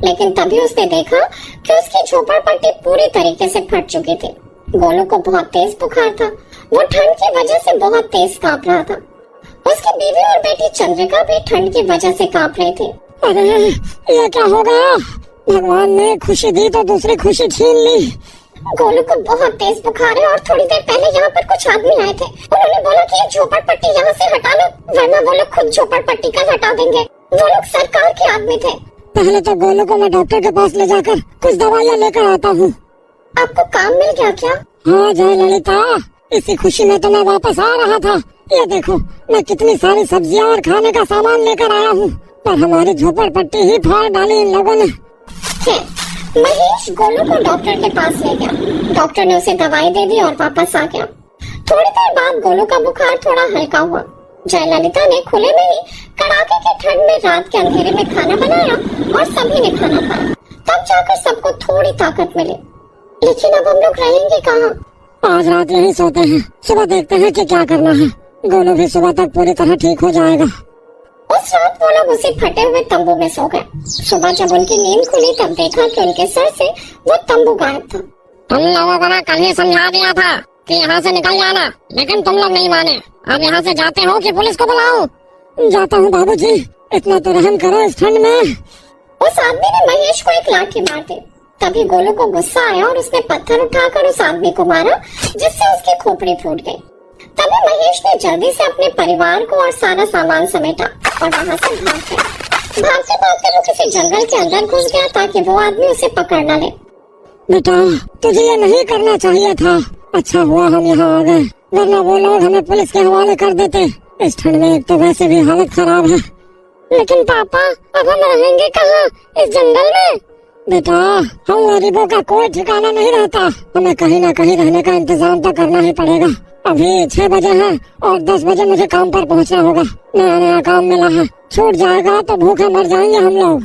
लेकिन तभी उसने देखा कि उसकी झोपड़पट्टी पूरी तरीके से फट चुकी थी। गोलू को बहुत तेज बुखार था। वो ठंड की वजह से बहुत तेज कांप रहा था। उसकी बीवी और बेटी चंद्रिका भी ठंड की वजह से कांप रही थी। अरे ये क्या हो गया? भगवान ने खुशी दी तो दूसरी खुशी छीन ली। गोलू को बहुत तेज बुखार है और थोड़ी देर पहले यहाँ पर कुछ आदमी आए थे। उन्होंने बोला कि ये झोपड़पट्टी यहाँ से हटा लो, वरना वो लोग खुद झोपड़पट्टी का हटा देंगे। वो लोग सरकार के आदमी थे। पहले तो गोलू को मैं डॉक्टर के पास ले जाकर कुछ दवाइयाँ लेकर आता हूँ। आपको काम मिल गया क्या? हाँ जय ललिता, इसी खुशी में तो मैं वापस आ रहा था। ये देखो मैं कितनी सारी सब्जियाँ और खाने का सामान लेकर आया हूँ, पर हमारी झोपड़पट्टी ही फाड़ डाली इन लोगों ने। महेश गोलू को डॉक्टर के पास ले गया। डॉक्टर ने उसे दवाई दे दी और वापस आ गया। थोड़ी देर बाद गोलू का बुखार थोड़ा हल्का हुआ। जयललिता ने खुले में ही कड़ाके की ठंड में रात के अंधेरे में खाना बनाया और सभी ने खाना खाया। तब जाकर सबको थोड़ी ताकत मिली। लेकिन अब हम लोग रहेंगे कहाँ? आज रात यहीं सोते हैं, सुबह देखते हैं कि क्या करना है। गोलू भी सुबह तक पूरी तरह ठीक हो जाएगा। उस रात वो लोग उसी फटे हुए तंबू में सो गए। सुबह जब उनकी नींद खुली तब देखा कि उनके सर से वो तंबू गायब था। तुम लोगों को ना कल ही समझा दिया था कि यहाँ से निकल जाना, लेकिन तुम लोग नहीं माने। अब यहाँ से जाते हो कि पुलिस को बुलाऊं? जाता हूँ बाबूजी, इतना तो रहम करो इस ठंड में। उस आदमी ने महेश को एक लाठी मार दी। तभी गोलू को गुस्सा आया और उसने पत्थर उठाकर उस आदमी को मारा, जिससे उसकी खोपड़ी फूट गई। तभी महेश ने जल्दी से अपने परिवार को और सारा सामान समेटा और वहाँ से भाग गया। भागते भागते वो किसी जंगल के अंदर घुस गया ताकि वो आदमी उसे पकड़ न ले। बेटा तुझे ये नहीं करना चाहिए था। अच्छा हुआ हम यहाँ आ गए, वरना वो लोग हमें पुलिस के हवाले कर देते। इस ठंड में एक तो वैसे भी हालत खराब है। लेकिन पापा अब हम रहेंगे कहाँ इस जंगल में? बेटा हम गरीबों का कोई ठिकाना नहीं रहता, हमें कहीं न कहीं रहने का इंतजाम तो करना ही पड़ेगा। अभी 6 बजे है और 10 बजे मुझे काम पर पहुंचना होगा। नया नया काम मिला है, छूट जाएगा तो भूखे मर जाएंगे हम लोग।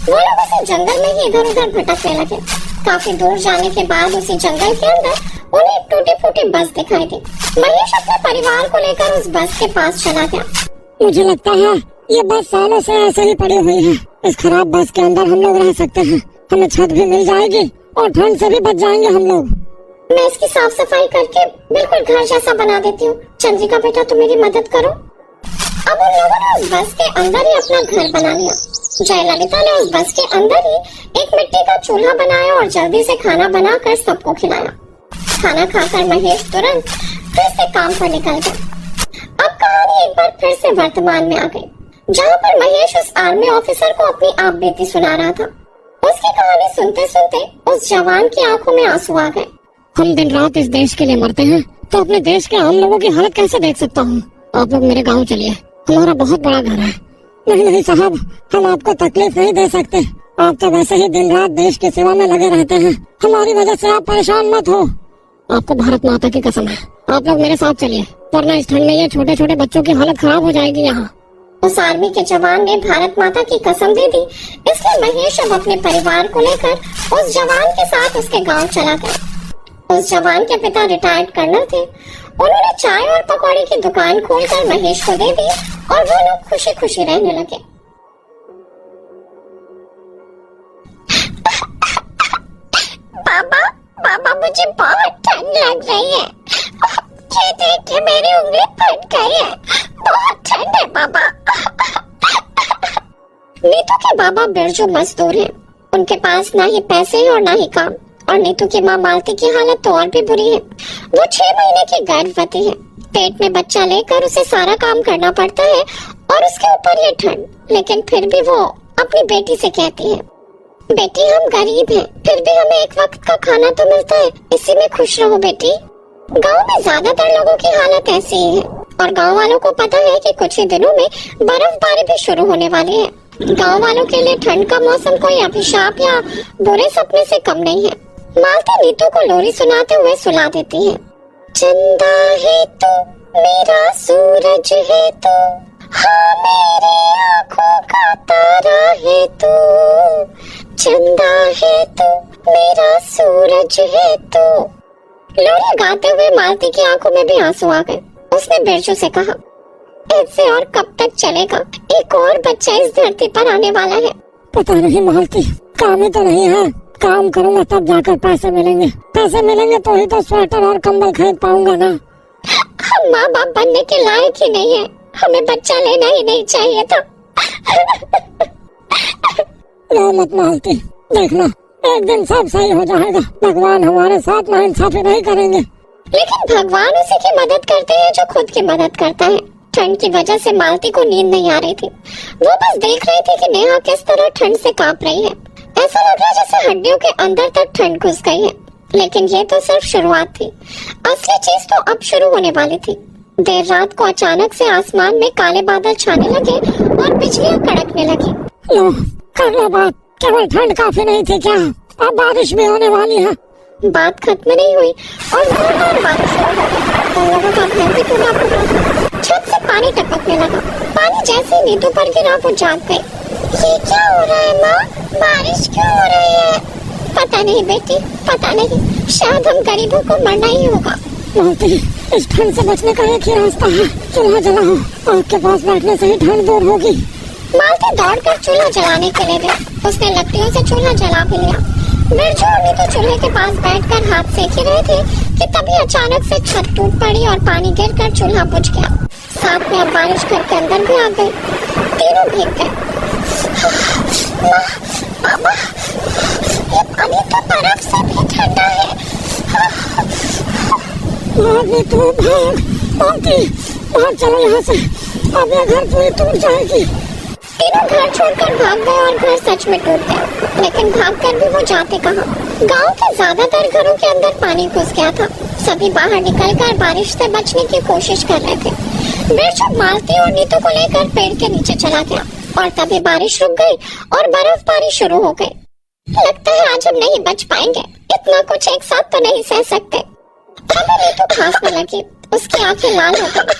वो लोग उसी जंगल में ही इधर उधर भटकने लगे। काफी दूर जाने के बाद उसी जंगल के अंदर उन्हें एक टूटी फूटी बस दिखाई दी। महेश अपने परिवार को लेकर उस बस के पास चला गया। मुझे लगता है ये बस सालों से ऐसे ही पड़ी हुई है। इस खराब बस के अंदर हम लोग रह सकते हैं, हमें छत भी मिल जाएगी और ठंड से भी बच जाएंगे हम लोग। मैं इसकी साफ सफाई करके बिल्कुल घर जैसा बना देती हूँ। चंद्रिका बेटा तुम मेरी मदद करो। अब उन लोगों ने उस बस के अंदर ही अपना घर बना लिया। जयललिता ने उस बस के अंदर ही एक मिट्टी का चूल्हा बनाया और जल्दी से खाना बनाकर सबको खिलाया। खाना खाकर महेश तुरंत फिर से काम पर निकल गया। अब कहानी एक बार फिर से वर्तमान में आ गई, जहाँ पर महेश उस आर्मी ऑफिसर को अपनी आप बीती सुना रहा था। उसकी कहानी सुनते सुनते उस जवान की आंखों में आंसू आ गए। हम दिन रात इस देश के लिए मरते हैं, तो अपने देश के आम लोगों की हालत कैसे देख सकता हूँ। आप लोग मेरे गाँव चलिए, हमारा बहुत बड़ा घर है। नहीं नहीं साहब, हम आपको तकलीफ नहीं दे सकते। आप तो वैसे ही दिन रात देश की सेवा में लगे रहते हैं, हमारी वजह से आप परेशान मत हो। आपको भारत माता की कसम है, आप लोग मेरे साथ चलिए, वरना इस ठंड में ये छोटे छोटे बच्चों की हालत खराब हो जाएगी यहाँ। उस आर्मी के जवान ने भारत माता की कसम दे दी, इसलिए महेश अब अपने परिवार को लेकर उस जवान के साथ उसके गांव चला गया। उस जवान के पिता रिटायर्ड कर्नल थे। उन्होंने चाय और पकौड़े की दुकान खोलकर महेश को दे दी और वो लोग खुशी खुशी रहने लगे। पापा पापा, मुझे बहुत ठंड लग रही है। ये देख के मेरी उंगली फट गई है, बहुत ठंड है पापा। नीतू के बाबा बिरजू मजदूर हैं। उनके पास ना ही पैसे और ना ही काम। और नीतू की माँ मालती की हालत तो और भी बुरी है। वो 6 महीने की गर्भवती है। पेट में बच्चा लेकर उसे सारा काम करना पड़ता है और उसके ऊपर ये ठंड। लेकिन फिर भी वो अपनी बेटी से कहती है, बेटी हम गरीब हैं, फिर भी हमें एक वक्त का खाना तो मिलता है, इसी में खुश रहो बेटी। गांव में ज्यादातर लोगों की हालत ऐसी ही है और गांव वालों को पता है कि कुछ ही दिनों में बर्फबारी भी शुरू होने वाली है। गांव वालों के लिए ठंड का मौसम कोई अभिशाप या बुरे सपने से कम नहीं है। मालती नीतू को लोरी सुनाते हुए सुला देती है। चंदा है तो मेरा सूरज है तो, हाँ मेरे आँखों का तारा है तो, चंदा है तो मेरा सूरज है तो। लोरी गाते हुए मालती की आंखों में भी आंसू आ गए। उसने बिरजू से कहा, ऐसे और कब तक चलेगा? एक और बच्चा इस धरती पर आने वाला है। पता नहीं मालती, काम ही तो नहीं है। काम करूंगा तब जाकर पैसे मिलेंगे, पैसे मिलेंगे तो ही तो स्वेटर और कंबल खरीद पाऊंगा ना। हम माँ बाप बनने के लायक ही नहीं है, हमें बच्चा लेना ही नहीं चाहिए था। रो मत मालती, देखना एक दिन सब सही हो जाएगा। भगवान हमारे साथ नाइंसाफी नहीं करेंगे। लेकिन भगवान उसी की मदद करते हैं जो खुद की मदद करता है। ठंड की वजह से मालती को नींद नहीं आ रही थी। वो बस देख रही थी कि नेहा किस तरह ठंड से कांप रही है। ऐसा लग रहा जैसे हड्डियों के अंदर तक ठंड घुस गई है। लेकिन ये तो सिर्फ शुरुआत थी, असली चीज तो अब शुरू होने वाली थी। देर रात को अचानक से आसमान में काले बादल छाने लगे और बिजलियां कड़कने लगी। लो कर लो बात, केवल ठंड काफी नहीं थी क्या? अब बारिश भी होने वाली है। बात खत्म नहीं हुई और जोरदार बारिश शुरू हो गई। तो लोगों का घर भी टूटा फूटा, छत से पानी टपकने लगा। पानी जैसे नीतू पर गिरा वो जाग गई। ये क्या हो रहा है माँ? बारिश क्यों हो रही है? पता नहीं बेटी, पता नहीं, शायद हम गरीबों को मरना ही होगा। मालती, इस ठंड से बचने का एक ही रास्ता है, चूल्हा जलाओ। आपके पास बैठने से ही ठंड दूर होगी। मालती दौड़कर चूल्हा जलाने के लिए गई। उसने लकड़ियों से चूल्हा जला भी लिया। बिरजू और नीतू चूल्हे के पास बैठकर हाथ सेक ही रहे थे कि तभी अचानक से छत टूट पड़ी और पानी गिरकर चूल्हा बुझ गया। साथ में अब बारिश घर के अंदर भी आ गई। तीनों भीग गए। मामा, ये पानी तो बर्फ से भी ठंडा है। नीतू भाग, मालती भाग चलो यहाँ से, अब ये घर पूरी टूट जाएगी। तीनों घर छोड़कर भाग गए और घर सच में टूट गया। लेकिन भागकर भी वो जाते कहाँ? गांव के ज्यादातर घरों के अंदर पानी घुस गया था। सभी बाहर निकलकर बारिश से बचने की कोशिश कर रहे थे। बिरजू मालती और नीतू को लेकर पेड़ के नीचे चला गया और तभी बारिश रुक गई और बर्फबारी शुरू हो गई। लगता है आज हम नहीं बच पाएंगे, इतना कुछ एक साथ तो नहीं सह सकते। हमें नीतू खांसने लगी, उसकी आंखें लाल हो गई।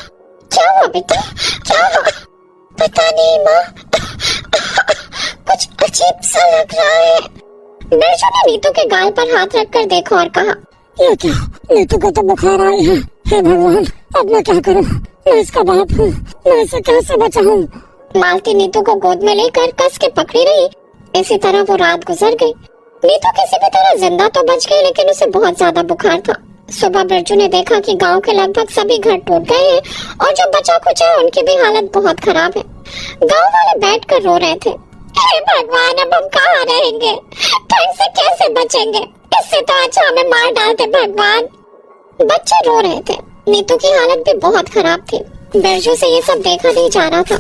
क्या हुआ बेटा, क्या हुआ? पता नहीं माँ, कुछ अजीब सा लग रहा है। बिरजू ने नीतू के गाल पर हाथ रखकर देखा और कहा, ये क्या? नीतू को तो बुखार आई है। हे भगवान, अब मैं क्या करूं? मैं इसका बाप हूँ, मैं इसे कैसे बचाऊं? मालती नीतू को गोद में लेकर कस के पकड़ी रही। इसी तरह वो रात गुजर गई। नीतू किसी भी तरह जिंदा तो बच गई, लेकिन उसे बहुत ज्यादा बुखार था। सुबह बिरजू ने देखा कि गांव के लगभग सभी घर टूट गए हैं और जो बचा कुछ है उनकी भी हालत बहुत खराब है। गांव वाले बैठकर रो रहे थे। हे भगवान, अब हम कहाँ रहेंगे? ठंड से कैसे बचेंगे? इससे तो अच्छा हमें मार डालते भगवान। बच्चे रो रहे थे। नीतू की हालत भी बहुत खराब थी। बिरजू से ये सब देखा नहीं जा रहा था।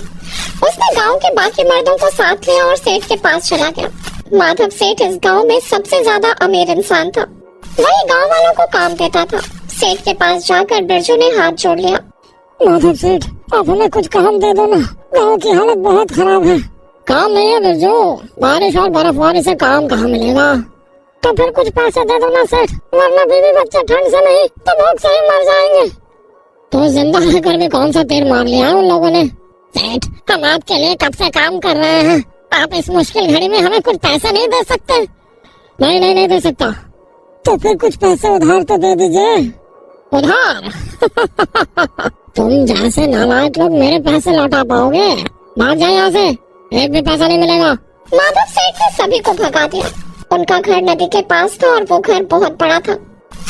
उसने गांव के बाकी मर्दों को साथ लिया और सेठ के पास चला गया। माधव सेठ इस गांव में सबसे ज्यादा अमीर इंसान था। वही गांव वालों को काम देता था। सेठ के पास जाकर बिरजू ने हाथ जोड़ लिया। माधव सेठ, आप हमें कुछ काम दे दो ना, गाँव की हालत बहुत खराब है। काम नहीं है बिरजू, बारिश और बर्फबारी से काम कहाँ मिलेगा। तो फिर कुछ पैसे दे दो ना सेठ, वरना बीवी बच्चे ठंड से नहीं तो भूख से ही मर जाएंगे। तो जिंदा रहकर भी कौन सा तीर मार लिया उन लोगों ने। सेठ, हम आपके लिए कब से काम कर रहे हैं, आप इस मुश्किल घड़ी में हमें कुछ पैसे नहीं दे सकते। नहीं दे सकता। तो फिर कुछ पैसे उधार तो दे दीजिए। उधार? तुम जैसे नालायक लोग मेरे पैसे लौटा पाओगे? भाग जाए यहाँ से, एक भी पैसा नहीं मिलेगा। माधव सेठ ने सभी को भगा दिया। उनका घर नदी के पास था और वो घर बहुत बड़ा था।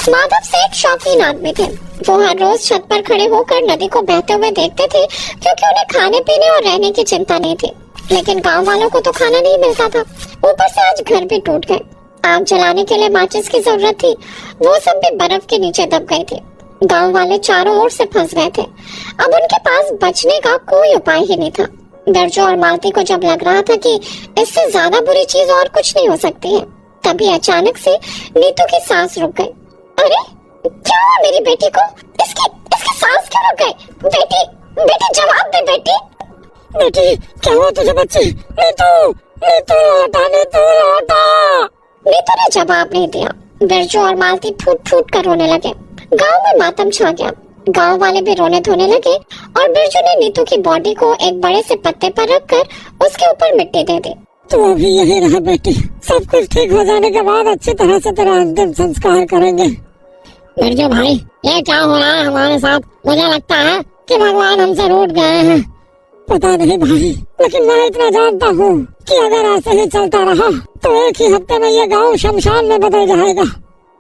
माधव सेठ शौकीन आदमी थे। वो हर रोज छत पर खड़े होकर नदी को बहते हुए देखते थे, क्योंकि उन्हें खाने पीने और रहने की चिंता नहीं थी। लेकिन गांव वालों को तो खाना नहीं मिलता था, ऊपर से आज घर भी टूट गए। आग जलाने के लिए माचिस की जरूरत थी, वो सब भी बर्फ के नीचे दब गए थे। गांव वाले चारों ओर से फंस गए थे। अब उनके पास बचने का कोई उपाय ही नहीं था। बिरजू और मालती को जब लग रहा था कि इससे ज्यादा बुरी चीज और कुछ नहीं हो सकती है, तभी अचानक से नीतू की सांस रुक गई। अरे क्या हुआ मेरी बेटी को? इसकी सांस क्यों रुक गई? बेटी जवाब दे बेटी। बेटी क्या हुआ तुझे बच्ची? नीतू लौटा। नीतू ने जवाब नहीं दिया। बिरजू और मालती फूट फूट कर रोने लगे। गांव में मातम छा गया। गांव वाले भी रोने धोने लगे और बिरजू ने नीतू की बॉडी को एक बड़े से पत्ते पर रखकर उसके ऊपर मिट्टी दे दी। तो अभी यही रहा बेटी, सब कुछ ठीक हो जाने के बाद अच्छी तरह से तेरा अंतिम संस्कार करेंगे। बिरजू भाई, ये क्या हो रहा है हमारे साथ? मुझे लगता है कि भगवान हमसे रूठ गए हैं। पता नहीं भाई, लेकिन मैं इतना जानता हूँ कि अगर ऐसे ही चलता रहा तो एक ही हफ्ते में ये गांव शमशान में बदल जाएगा।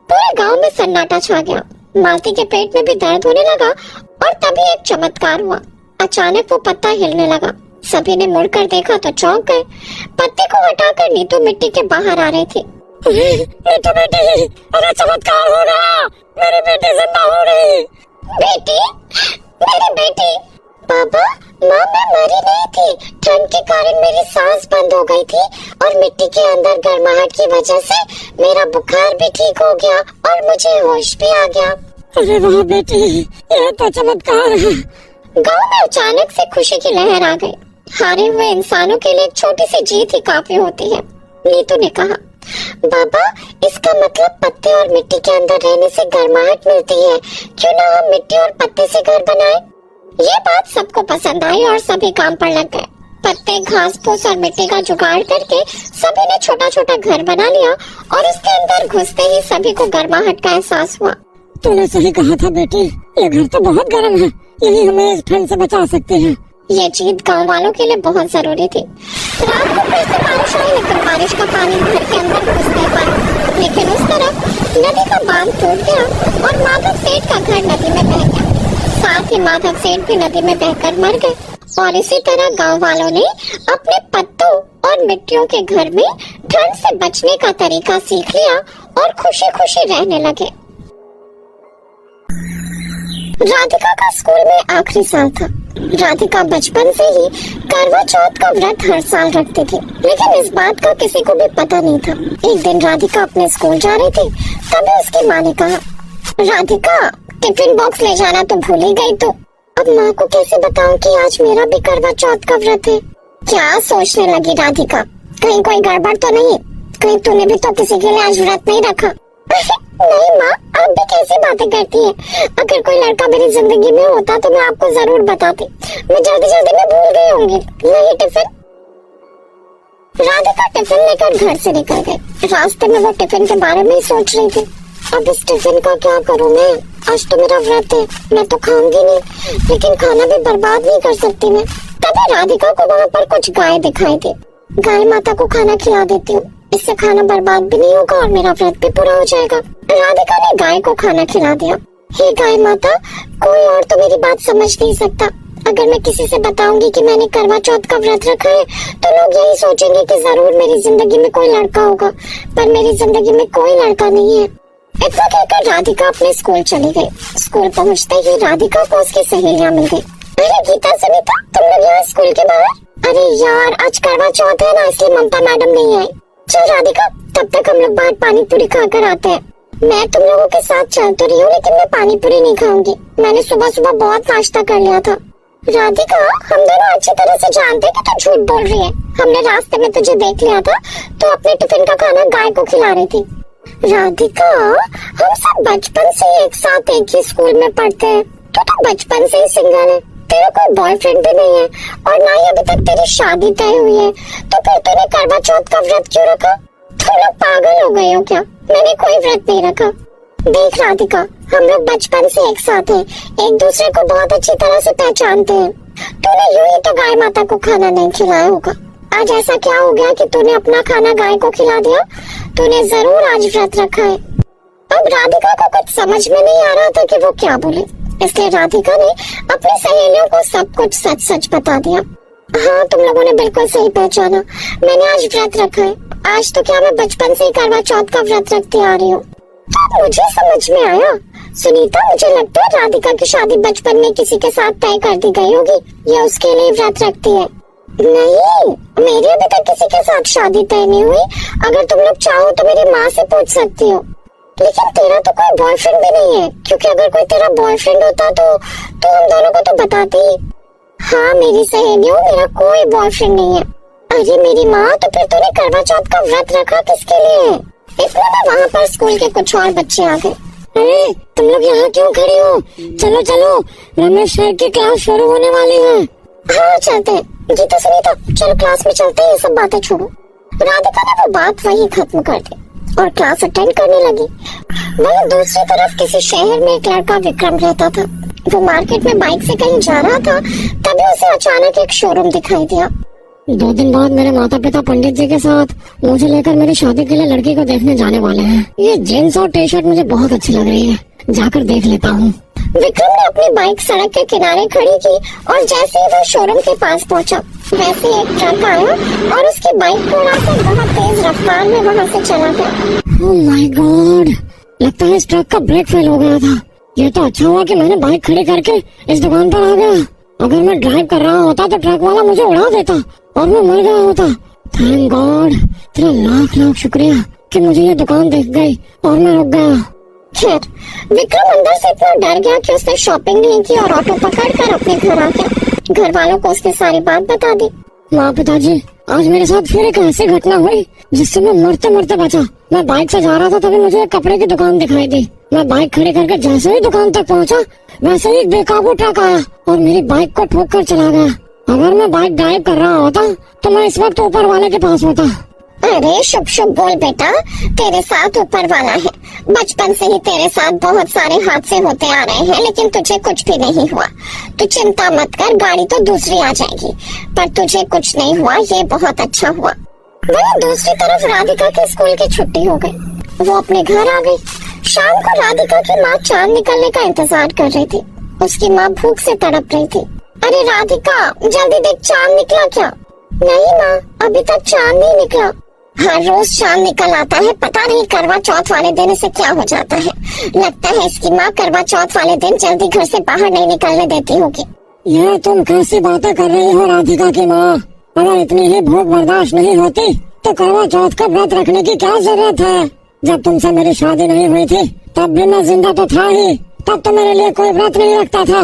पूरे गांव में सन्नाटा छा गया। मालती के पेट में भी दर्द होने लगा और तभी एक चमत्कार हुआ। अचानक वो पत्ता हिलने लगा। सभी ने मुड़कर देखा तो चौंक गए। पत्ते को हटाकर नीतू मिट्टी के बाहर आ रही थी। नीतू बेटी, अरे चमत्कार हो गया, मेरी बेटी जिंदा हो गई। बेटी, मेरी बेटी। पापा, माँ मैं मरी नहीं थी, ठंड के कारण मेरी सांस बंद हो गई थी और मिट्टी के अंदर गर्माहट की वजह से मेरा बुखार भी ठीक हो गया और मुझे होश भी आ गया। अरे वाह बेटी, यह तो चमत्कार है। गांव में अचानक से खुशी की लहर आ गई। हारे हुए इंसानों के लिए एक छोटी सी जीत ही काफी होती है। नीतू ने कहा, बाबा इसका मतलब पत्ते और मिट्टी के अंदर रहने से गर्माहट मिलती है, क्यों ना हम मिट्टी और पत्ते से घर बनाएं? ये बात सबको पसंद आई और सभी काम पर लग गए। पत्ते, घास फूस और मिट्टी का जुगाड़ करके सभी ने छोटा छोटा घर बना लिया और उसके अंदर घुसते ही सभी को गर्माहट का एहसास हुआ। तूने सही कहा था बेटी, ये घर तो बहुत गर्म है, यही हमें इस ठंड से बचा सकते हैं। ये जीत गांव वालों के लिए बहुत जरूरी थी। रात को फिर से बारिश आई, लेकिन बारिश का पानी घर के अंदर घुस नहीं पाया। लेकिन उस तरफ नदी का बांध टूट गया और माधव सेठ का घर नदी में बह गया। साथ ही माधव सेठ भी नदी में बहकर मर गए। और इसी तरह गांव वालों ने अपने पत्तों और मिट्टियों के घर में ठंड से बचने का तरीका सीख लिया और खुशी खुशी रहने लगे। राधिका का स्कूल में आखिरी साल था। राधिका बचपन से ही करवा चौथ का व्रत हर साल रखती थी, लेकिन इस बात का किसी को भी पता नहीं था। एक दिन राधिका अपने स्कूल जा रही थी, तभी उसकी माँ ने कहा, राधिका टिफिन बॉक्स ले जाना तो भूल ही गई। तो अब माँ को कैसे बताऊं कि आज मेरा भी करवा चौथ का व्रत है? क्या सोचने लगी राधिका, कहीं कोई गड़बड़ तो नहीं? कहीं तूने भी तो किसी के लिए आज व्रत नहीं रखा? नहीं माँ, आप भी कैसी बातें करती हैं? अगर कोई लड़का मेरी जिंदगी में होता तो मैं आपको जरूर बताती। मैं जल्दी जल्दी में भूल गई होंगी। नहीं टिफिन। राधिका टिफिन लेकर घर से निकल गई। रास्ते में वो टिफिन के बारे में ही सोच रही थी। अब इस टिफिन का क्या करूँ मैं? आज तो मेरा व्रत है, मैं तो खाऊंगी नहीं, लेकिन खाना भी बर्बाद नहीं कर सकती मैं। तभी राधिका को वहाँ पर कुछ गाय दिखाई दी। गाय माता को खाना खिला देती हूँ, इससे खाना बर्बाद भी नहीं होगा और मेरा व्रत भी पूरा हो जाएगा। राधिका ने गाय को खाना खिला दिया। हे गाय माता, कोई और तो मेरी बात समझ नहीं सकता। अगर मैं किसी से बताऊंगी कि मैंने करवा चौथ का व्रत रखा है तो लोग यही सोचेंगे कि जरूर मेरी जिंदगी में कोई लड़का होगा, पर मेरी जिंदगी में कोई लड़का नहीं है। इतना कहकर राधिका अपने स्कूल चली गई। स्कूल पहुंचते ही राधिका को उसकी सहेलियां मिल गई। अरे गीता सुनीता, तुम लोग यहाँ स्कूल के बाहर? अरे यार, आज करवा चौथ है ना, इसलिए ममता मैडम नहीं आई। चल राधिका, तब तक हम लोग बाहर पानी पूरी खा कर आते हैं। मैं तुम लोगों के साथ चल तो रही हूँ, लेकिन मैं पानी पूरी नहीं खाऊंगी। मैंने सुबह सुबह बहुत नाश्ता कर लिया था। राधिका, हम दोनों अच्छी तरह से जानते हैं कि तू झूठ बोल रही है। हमने रास्ते में तुझे देख लिया था, तो अपने टिफिन का खाना गाय को खिला रही थी। राधिका, हम सब बचपन से एक साथ एक ही स्कूल में पढ़ते हैं। तू तो बचपन से ही सिंगल है, तेरा कोई बॉयफ्रेंड भी नहीं है, और ना ही अभी तक तेरी शादी तय हुई है। तो फिर तूने करवा चौथ का व्रत क्यों रखा? तुम लोग पागल हो गए हो क्या? मैंने कोई व्रत नहीं रखा। देख राधिका, हम लोग बचपन से एक साथ हैं, एक दूसरे को बहुत अच्छी तरह से पहचानते हैं। तूने यूं ही तो गाय माता को खाना नहीं खिलाया होगा। आज ऐसा क्या हो गया कि तूने अपना खाना गाय को खिला दिया? तूने जरूर आज व्रत रखा है। अब राधिका को कुछ समझ में नहीं आ रहा था कि वो क्या बोले, इसलिए राधिका ने अपनी सहेलियों को सब कुछ सच सच बता दिया। हाँ, तुम लोगों ने बिल्कुल सही पहचाना, मैंने आज व्रत रखा है। आज तो क्या, मैं बचपन से ही करवा चौथ का व्रत रखती आ रही हूँ। तो मुझे समझ में आया। सुनीता, मुझे लगता है राधिका की शादी बचपन में किसी के साथ तय कर दी गई होगी, ये उसके लिए व्रत रखती है। नहीं, मेरी अभी तक किसी के साथ शादी तय नहीं हुई। अगर तुम लोग चाहो तो मेरी माँ से पूछ सकती हो। लेकिन तेरा तो कोई बॉयफ्रेंड भी नहीं है, क्योंकि अगर कोई तेरा बॉयफ्रेंड होता तो हम दोनों को तो बताती। हाँ मेरी सहेलियों, मेरा कोई बॉयफ्रेंड नहीं है। अरे मेरी माँ, तो फिर तूने करवा चौथ का व्रत रखा किसके लिए? इतने में वहाँ पर स्कूल के कुछ और बच्चे आ गए। अरे तुम लोग यहाँ क्यों खड़े हो? चलो चलो, रमेश सर की क्लास शुरू होने वाली है। हाँ चलते हैं। गीता सुनीता, चलो क्लास में चलते हैं, ये सब बातें छोड़ो। राधिका ने वो बात वही खत्म कर दी और क्लास अटेंड करने लगी। वहीं दूसरी तरफ किसी शहर में एक लड़का विक्रम रहता था। वो मार्केट में बाइक से कहीं जा रहा था, तभी उसे अचानक एक शोरूम दिखाई दिया। 2 दिन बाद मेरे माता पिता पंडित जी के साथ मुझे लेकर मेरी शादी के लिए लड़की को देखने जाने वाले हैं। ये जींस और टी शर्ट मुझे बहुत अच्छी लग रही है, जाकर देख लेता हूँ। विक्रम ने अपनी बाइक सड़क के किनारे खड़ी की और जैसे ही वो शोरूम के पास पहुंचा, वैसे एक ट्रक आया और उसकी बाइक को उड़ाकर बहुत तेज रफ्तार में वहाँ से चला गया। ओह माय गॉड, लगता है इस ट्रक का ब्रेक फेल हो गया था। ये तो अच्छा हुआ कि मैंने बाइक खड़ी करके इस दुकान पर आ गया। अगर मैं ड्राइव कर रहा होता तो ट्रक वाला मुझे उड़ा देता और मैं मर गया होता। थैंक गॉड, तेरा लाख लाख शुक्रिया कि मुझे ये दुकान दिख गई और मैं रुक गया। खैर, विक्रम अंदर से इतना डर गया कि उसने शॉपिंग नहीं की और ऑटो पकड़कर अपने घर आ गया। घर वालों को उसने सारी बात बता दी। माँ पिताजी, आज मेरे साथ फिर एक ऐसी घटना हुई जिससे मैं मरते मरते बचा। मैं बाइक से जा रहा था, तभी मुझे एक कपड़े की दुकान दिखाई दी। मैं बाइक खड़ी करके जैसे ही दुकान तक पहुंचा, वैसे ही एक बेकाबू ट्रक आया और मेरी बाइक को ठोक कर चला गया। अगर मैं बाइक ड्राइव कर रहा होता तो मैं इस वक्त ऊपर वाले के पास होता। अरे शुभ शुभ बोल बेटा, तेरे साथ ऊपर वाला है। बचपन से ही तेरे साथ बहुत सारे हादसे होते आ रहे हैं, लेकिन तुझे कुछ भी नहीं हुआ। तू चिंता मत कर, गाड़ी तो दूसरी आ जाएगी, पर तुझे कुछ नहीं हुआ, ये बहुत अच्छा हुआ। वहीं दूसरी तरफ राधिका के स्कूल की छुट्टी हो गई। वो अपने घर आ गई। शाम को राधिका की माँ चांद निकलने का इंतजार कर रही थी। उसकी माँ भूख से तड़प रही थी। अरे राधिका, जल्दी देख, चांद निकला क्या? नहीं माँ, अभी तक चांद नहीं निकला। हर रोज चांद निकल आता है, पता नहीं करवा चौथ वाले दिन इसे क्या हो जाता है। लगता है इसकी माँ करवा चौथ वाले दिन जल्दी घर से बाहर नहीं निकलने देती होगी। ये तुम कैसी बातें कर रही हो राधिका की माँ? अगर इतनी ही भूख बर्दाश्त नहीं होती तो करवा चौथ का व्रत रखने की क्या जरूरत है? जब तुमसे मेरी शादी नहीं हुई थी तब भी मैं जिंदा तो था ही, तब तो मेरे लिए कोई व्रत नहीं रखता था।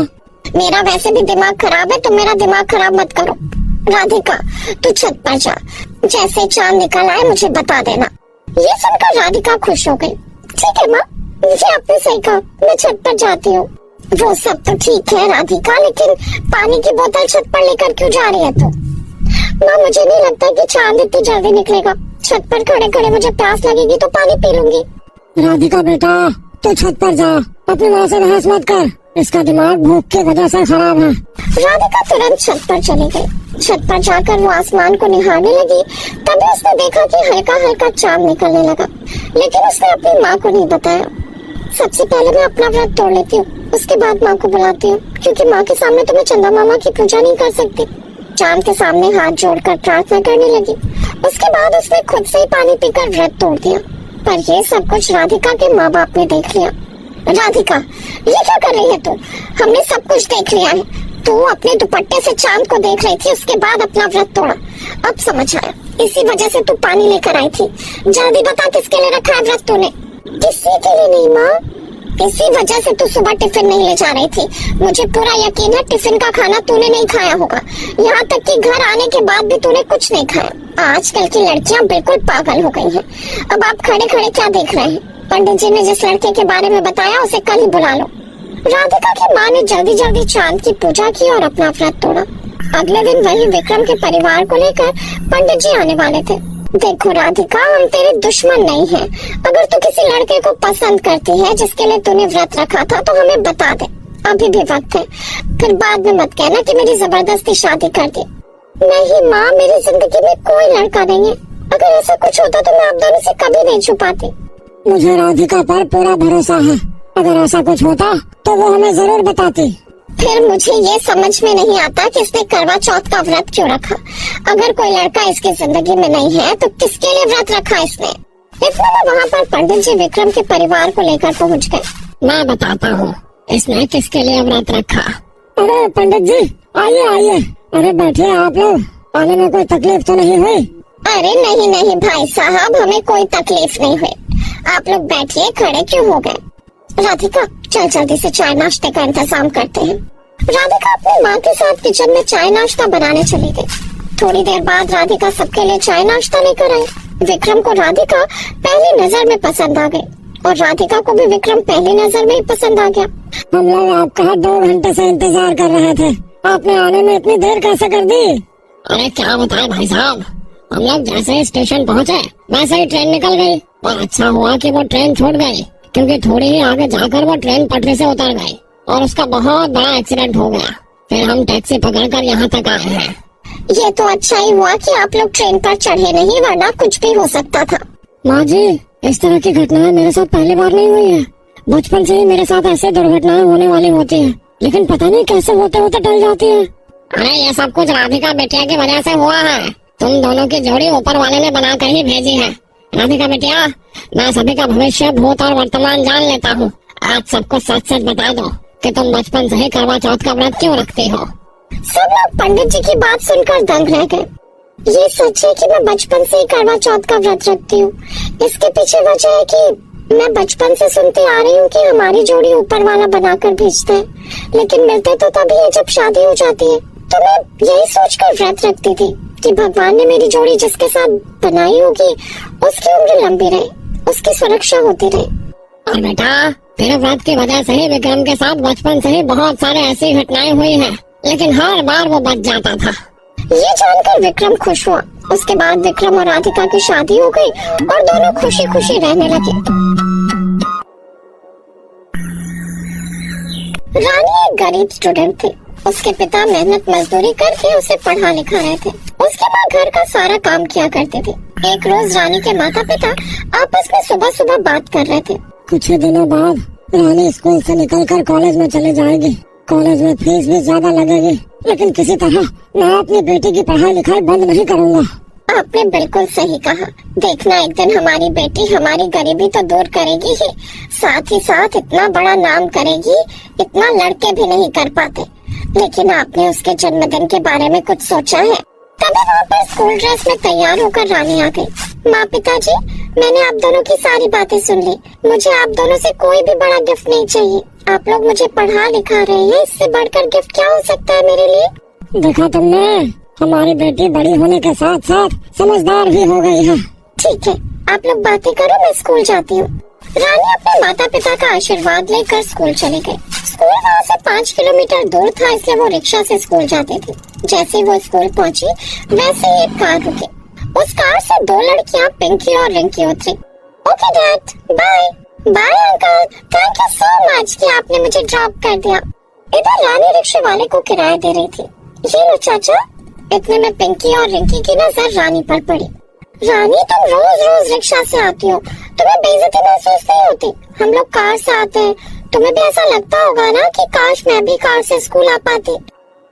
मेरा वैसे भी दिमाग खराब है, तुम मेरा दिमाग खराब मत करो। राधिका, तू छत पर जा, जैसे चांद निकल आए मुझे बता देना। ये सुनकर राधिका खुश हो गई। ठीक है माँ, मुझे आपने सही कहा, मैं छत पर जाती हूँ। वो सब तो ठीक है राधिका, लेकिन पानी की बोतल छत पर लेकर क्यों जा रही है तू? माँ, मुझे नहीं लगता कि चांद इतनी जल्दी निकलेगा। छत पर खड़े खड़े मुझे प्यास लगेगी तो पानी पी लूंगी। राधिका बेटा, तू छत पर जा, अपनी माँ से बहस मत कर, इसका दिमाग भूख की वजह से खराब है। राधिका तुरंत छत पर चली गई। छत पर जाकर वो आसमान को निहारने लगी। तभी उसने देखा कि हल्का हल्का चांद निकलने लगा, लेकिन उसने अपनी माँ को नहीं बताया। सबसे पहले मैं अपना व्रत तोड़ लेती हूँ, उसके बाद माँ को बुलाती हूँ, क्योंकि माँ के सामने तो मैं चंदा मामा की पूजा नहीं कर सकती। चांद के सामने हाथ जोड़कर प्रार्थना करने लगी। उसके बाद उसने खुद से ही पानी पीकर व्रत तोड़ दिया। पर ये सब कुछ राधिका के माँ बाप ने देख लिया। राधिका, ये क्या कर रही है तू? हमने सब कुछ देख लिया है, तू अपने दुपट्टे से चांद को देख रही थी, उसके बाद अपना व्रत तोड़ा। अब समझ आया, इसी वजह से तू पानी लेकर आई थी। जल्दी बता किसके लिए रखा है व्रत तूने? किसी के लिए नहीं माँ, इसी वजह से तू सुबह टिफिन नहीं ले जा रही थी। मुझे पूरा यकीन है टिफिन का खाना तूने नहीं खाया होगा, यहाँ तक कि घर आने के बाद भी तूने कुछ नहीं खाया। आजकल की लड़कियाँ बिल्कुल पागल हो गई हैं। अब आप खड़े खड़े क्या देख रहे हैं? पंडित जी ने जिस लड़के के बारे में बताया उसे कल ही बुला लो। राधिका की माँ ने जल्दी जल्दी चांद की पूजा की और अपना व्रत तोड़ा। अगले दिन वही विक्रम के परिवार को लेकर पंडित जी आने वाले थे। देखो राधिका, हम तेरे दुश्मन नहीं हैं। अगर तू किसी लड़के को पसंद करती है जिसके लिए तूने व्रत रखा था तो हमें बता दे, अभी भी वक्त है। फिर बाद में मत कहना कि मेरी जबरदस्ती शादी कर दी। नहीं माँ, मेरी जिंदगी में कोई लड़का नहीं है। अगर ऐसा कुछ होता तो मैं आप दोनों से कभी नहीं छुपाती। मुझे राधिका पर पूरा भरोसा है, अगर ऐसा कुछ होता तो वो हमें जरूर बताती। फिर मुझे ये समझ में नहीं आता कि इसने करवा चौथ का व्रत क्यों रखा। अगर कोई लड़का इसकी जिंदगी में नहीं है तो किसके लिए व्रत रखा इसने? इतने में वहाँ पर पंडित जी विक्रम के परिवार को लेकर पहुँच गए। मैं बताता हूँ इसने किसके लिए व्रत रखा। अरे पंडित जी, आइए आइए। अरे बैठिए आप लोग, आने में कोई तकलीफ तो नहीं हुई? अरे नहीं नहीं भाई साहब, हमें कोई तकलीफ नहीं हुई। आप लोग बैठिए, खड़े क्यों हो गए? राधिका चल जल्दी से चाय नाश्ते का इंतजाम करते हैं। राधिका अपनी माँ के साथ किचन में चाय नाश्ता बनाने चली गई। थोड़ी देर बाद राधिका सबके लिए चाय नाश्ता लेकर आई। विक्रम को राधिका पहली नजर में पसंद आ गई और राधिका को भी विक्रम पहली नजर में ही पसंद आ गया। हम लोग आपका 2 घंटे से इंतजार कर रहे थे, आपने आने में इतनी देर कैसे कर दी? अरे क्या बताएं भाई साहब, हम लोग जैसे ही स्टेशन पहुँचे वैसे ही ट्रेन निकल गई। और अच्छा हुआ कि वो ट्रेन छूट गई, क्योंकि थोड़ी ही आगे जाकर वो ट्रेन पटरी से उतर गई और उसका बहुत बड़ा एक्सीडेंट हो गया। फिर हम टैक्सी पकड़कर यहाँ तक आए हैं। ये तो अच्छा ही हुआ कि आप लोग ट्रेन पर चढ़े नहीं, वरना कुछ भी हो सकता था। माँ जी, इस तरह की घटनाएं मेरे साथ पहली बार नहीं हुई है। बचपन से ही मेरे साथ ऐसे दुर्घटनाएं होने वाली होती है, लेकिन पता नहीं कैसे होते होते टल जाती है। अरे ये सब कुछ राधिका बिटिया की वजह से हुआ है। तुम दोनों की जोड़ी ऊपर वाले ने बना कर ही भेजी है। राधिका बिटिया, मैं सभी का भविष्य, भूत और वर्तमान जान लेता हूँ। आज सबको सच सच बता दो कि तुम बचपन से ही करवा चौथ का व्रत क्यों रखती हो। सब लोग पंडित जी की बात सुनकर दंग रह गए। ये सच है कि मैं बचपन से ही करवा चौथ का व्रत रखती हूँ। इसके पीछे वजह है कि मैं बचपन से सुनती आ रही हूँ कि हमारी जोड़ी ऊपर वाला बनाकर भेजता है, लेकिन मिलते तो तभी है जब शादी हो जाती है। तो मैं यही सोचकर व्रत रखती थी कि भगवान ने मेरी जोड़ी जिसके साथ बनाई होगी उसकी उम्र लंबी रहे, उसकी सुरक्षा होती रहे। और बेटा, तेरे व्रत की वजह से ही विक्रम के साथ बचपन से ही बहुत सारे ऐसी घटनाएं हुई हैं, लेकिन हर बार वो बच जाता था। ये जानकर विक्रम खुश हुआ। उसके बाद विक्रम और राधिका की शादी हो गई और दोनों खुशी खुशी रहने लगे। रानी एक गरीब स्टूडेंट थी। उसके पिता मेहनत मजदूरी करके उसे पढ़ा लिखा रहे थे। उसके माँ घर का सारा काम किया करते थे। एक रोज रानी के माता पिता आपस में सुबह सुबह बात कर रहे थे। कुछ ही दिनों बाद रानी स्कूल से निकलकर कॉलेज में चली जाएगी। कॉलेज में फीस भी ज्यादा लगेगी, लेकिन किसी तरह मैं अपनी बेटी की पढ़ाई लिखाई बंद नहीं करूँगा। आपने बिल्कुल सही कहा। देखना, एक दिन हमारी बेटी हमारी गरीबी तो दूर करेगी ही, साथ ही साथ इतना बड़ा नाम करेगी, इतना लड़के भी नहीं कर पाते। लेकिन आपने उसके जन्मदिन के बारे में कुछ सोचा है? तभी वहाँ पर स्कूल ड्रेस में तैयार होकर रानी आ गई। माँ पिताजी, मैंने आप दोनों की सारी बातें सुन ली। मुझे आप दोनों से कोई भी बड़ा गिफ्ट नहीं चाहिए। आप लोग मुझे पढ़ा लिखा रहे हैं, इससे बढ़कर गिफ्ट क्या हो सकता है मेरे लिए? देखा तुमने, हमारी बेटी बड़ी होने के साथ साथ समझदार भी हो गई है। ठीक है, आप लोग बातें करो, मैं स्कूल जाती हूँ। रानी अपने माता पिता का आशीर्वाद लेकर स्कूल चली गई। स्कूल वहाँ से 5 किलोमीटर दूर था, इसलिए वो रिक्शा से स्कूल जाती थी। जैसे वो स्कूल पहुँची वैसे ही एक कार रुकी। उस कार से 2 लड़कियाँ पिंकी और रिंकी उतरी। Okay dad, bye. Bye uncle, thank you so much कि आपने मुझे ड्रॉप कर दिया। इधर रानी रिक्शे वाले को किराया दे रही थी। ये लो चाचा। इतने में पिंकी और रिंकी की नजर रानी पर पड़ी। रानी, तुम रोज रोज रिक्शा से आती हो, तुम्हें बेइज्जती महसूस नहीं होती? हम लोग कार से आते हैं, तुम्हें भी ऐसा लगता होगा ना कि काश मैं भी कार से स्कूल आ पाती।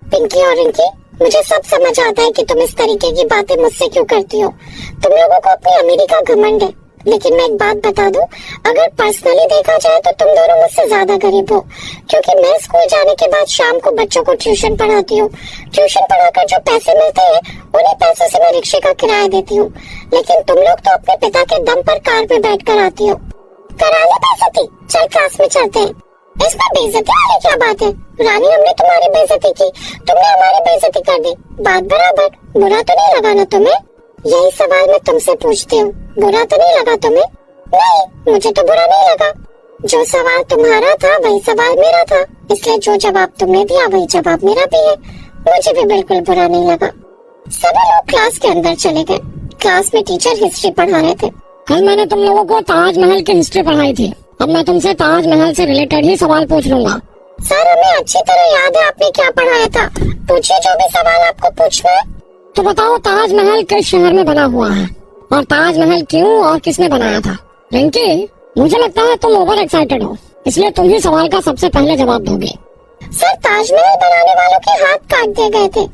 पिंकी और रिंकी, मुझे सब समझ आता है कि तुम इस तरीके की बातें मुझसे क्यों करती हो। तुम लोगों को अपनी अमीरी का घमंड है। लेकिन मैं एक बात बता दूं, अगर पर्सनली देखा जाए तो तुम दोनों मुझसे ज्यादा गरीब हो, क्योंकि मैं स्कूल जाने के बाद शाम को बच्चों को ट्यूशन पढ़ाती हूँ। ट्यूशन पढ़ाकर जो पैसे मिलते हैं उन्हीं पैसों से मैं रिक्शे का किराया देती हूँ। लेकिन तुम लोग तो अपने पिता के दम पर कार पे बैठ कर आती हो। करा ली बेइज्जती, चल क्लास में चलते हैं। इसमें बेइज्जती वाली क्या बात है? रानी, हमने तुम्हारी बेइज्जती की, तुमने हमारी बेइज्जती कर दी, बात बराबर। बुरा तो नहीं लगा ना तुम्हें? यही सवाल मैं तुमसे पूछती हूँ, बुरा तो नहीं लगा तुम्हें? नहीं, मुझे तो बुरा नहीं लगा। जो सवाल तुम्हारा था वही सवाल मेरा था, इसलिए जो जवाब तुमने दिया वही जवाब मेरा भी है। मुझे भी बिल्कुल बुरा नहीं लगा। सभी लोग क्लास के अंदर चले गए। क्लास में टीचर हिस्ट्री पढ़ा रहे थे। कल मैंने तुम लोगों को ताजमहल की हिस्ट्री पढ़ाई थी, अब मैं तुमसे ताजमहल से रिलेटेड ही सवाल पूछ लूंगा। सर, हमें अच्छी तरह याद है आपने क्या पढ़ाया था। पूछिए जो भी सवाल आपको पूछना है। तो बताओ, ताजमहल किस शहर में बना हुआ है और ताजमहल क्यों और किसने बनाया था? रिंकी, मुझे लगता है तुम ओवर एक्साइटेड हो, इसलिए तुम ही सवाल का सबसे पहले जवाब दोगे। सर, ताजमहल बनाने वालों के हाथ काट दिए गए थे।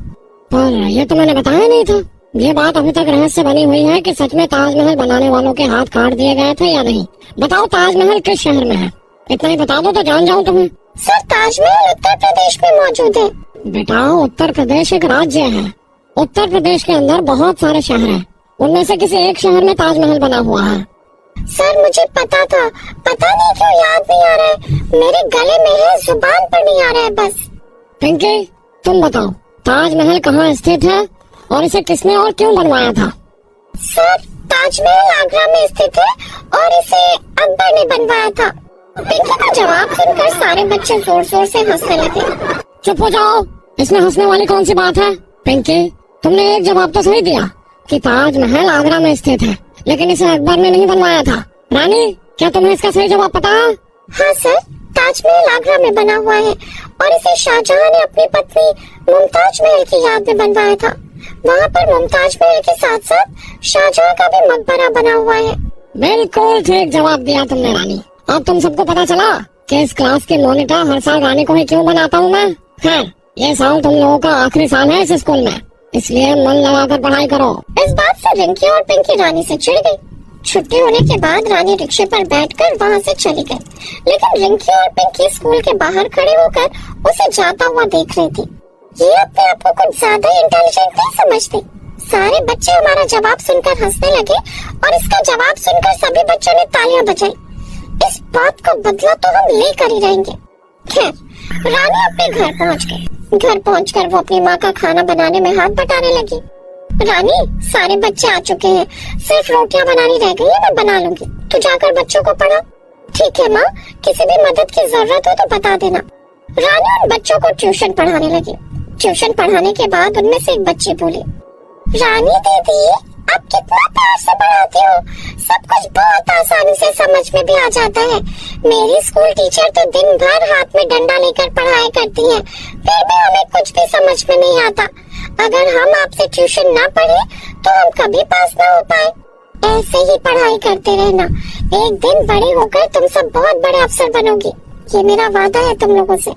पर ये तो मैंने बताया नहीं था। ये बात अभी तक रहस्य बनी हुई है कि सच में ताजमहल बनाने वालों के हाथ काट दिए गए थे या नहीं। बताओ, ताजमहल किस शहर में है? इतना ही बता दो तो जान जाऊं तुम्हें। सर, ताजमहल उत्तर प्रदेश में मौजूद है। बेटा, उत्तर प्रदेश एक राज्य है। उत्तर प्रदेश के अंदर बहुत सारे शहर हैं, उनमें से किसी एक शहर में ताजमहल बना हुआ है। सर, मुझे पता था, पता नहीं क्यों याद नहीं आ रहा है। मेरे गले में है, जुबान पर नहीं आ रहा है बस। पिंकी, तुम बताओ, ताजमहल कहाँ स्थित है और इसे किसने और क्यों बनवाया था? सर, ताजमहल आगरा में स्थित है और इसे अकबर ने बनवाया था। पिंकी का जवाब सुनकर सारे बच्चे जोर जोर से हंसने लगे। चुप हो जाओ, इसमें हंसने वाली कौन सी बात है? पिंकी, तुमने एक जवाब तो सही दिया कि ताजमहल आगरा में स्थित है, लेकिन इसे अकबर ने नहीं बनवाया था। रानी, क्या तुम्हें इसका सही जवाब पता है? हाँ सर, ताजमहल आगरा में बना हुआ है और इसे शाहजहां ने अपनी पत्नी मुमताज महल की याद में बनवाया था। वहाँ पर मुमताज महल के साथ साथ शाहजहां का भी मकबरा बना हुआ है। बिल्कुल ठीक जवाब दिया तुमने रानी। अब तुम सबको पता चला कि इस क्लास की मॉनिटर हर साल रानी को ही क्यों बनाता हूँ मैं। हाँ, ये साल तुम लोगों का आखिरी साल है इस स्कूल में, इसलिए मन लगाकर पढ़ाई करो। इस बात से रिंकी और पिंकी रानी से चिढ़ गई। छुट्टी होने के बाद रानी रिक्शे पर बैठकर वहाँ से चली गई, लेकिन रिंकी और पिंकी स्कूल के बाहर खड़े होकर उसे जाता हुआ देख रही थी। ये अपने आप को कुछ ज्यादा इंटेलिजेंट नहीं समझती। सारे बच्चे हमारा जवाब सुनकर हंसने लगे और इसका जवाब सुनकर सभी बच्चों ने तालियां बजाई। इस बात को बदला तो हम लेकर ही रहेंगे। खैर, रानी अपने घर पहुंच गई। घर पहुंचकर वो अपनी माँ का खाना बनाने में हाथ बटाने लगी। रानी, सारे बच्चे आ चुके हैं, सिर्फ रोटियां बनानी रह गई है, मैं बना लूंगी। तू जाकर बच्चों को पढ़ा। ठीक है माँ, किसी भी मदद की जरूरत हो तो बता देना। रानी उन बच्चों को ट्यूशन पढ़ाने लगी। ट्यूशन पढ़ाने के बाद उनमें से एक बच्ची बोली, रानी दीदी, आप कितना प्यार से पढ़ाती हो, सब कुछ बहुत आसानी से समझ में भी आ जाता है। मेरी स्कूल टीचर तो दिन भर हाथ में डंडा लेकर पढ़ाई करती है, फिर भी हमें कुछ भी समझ में नहीं आता। अगर हम आपसे ट्यूशन ना पढ़े तो हम कभी पास ना हो पाए। ऐसे ही पढ़ाई करते रहना, एक दिन बड़े होकर तुम सब बहुत बड़े अफसर बनोगी, ये मेरा वादा है तुम लोगों से।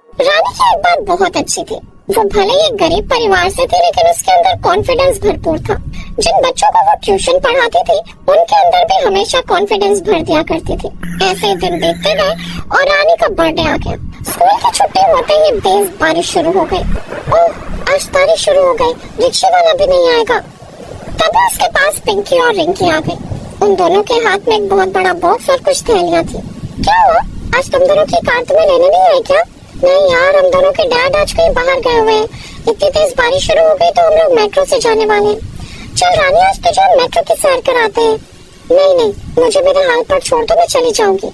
रानी की एक बात बहुत अच्छी थी। वो भले ही एक गरीब परिवार से थी, लेकिन उसके अंदर कॉन्फिडेंस भरपूर था। जिन बच्चों को वो ट्यूशन पढ़ाती थी उनके अंदर भी हमेशा कॉन्फिडेंस भर दिया करती थी। ऐसे दिन बीतते गए और रानी का बर्थडे आ गया। स्कूल की छुट्टी होते ही तेज बारिश शुरू हो गई। ओह, आज बारिश शुरू हो गई, रिक्शे वाला भी नहीं आएगा। तभी उसके पास पिंकी और रिंकी आ गई। उन दोनों के हाथ में एक बहुत बड़ा बॉक्स और कुछ थैलियां थी। क्या हुआ, आज तुम दोनों की कार तुम्हें लेने नहीं आई क्या? नहीं यार, हम दोनों के डैड आज कहीं बाहर गए हुए हैं। इतनी तेज बारिश शुरू हो गई तो हम लोग मेट्रो से जाने वाले हैं। चल रानी, आज तो जो मेट्रो की सैर कराते हैं। नहीं नहीं, मुझे मेरे हाल पर छोड़ दो, मैं चली जाऊंगी।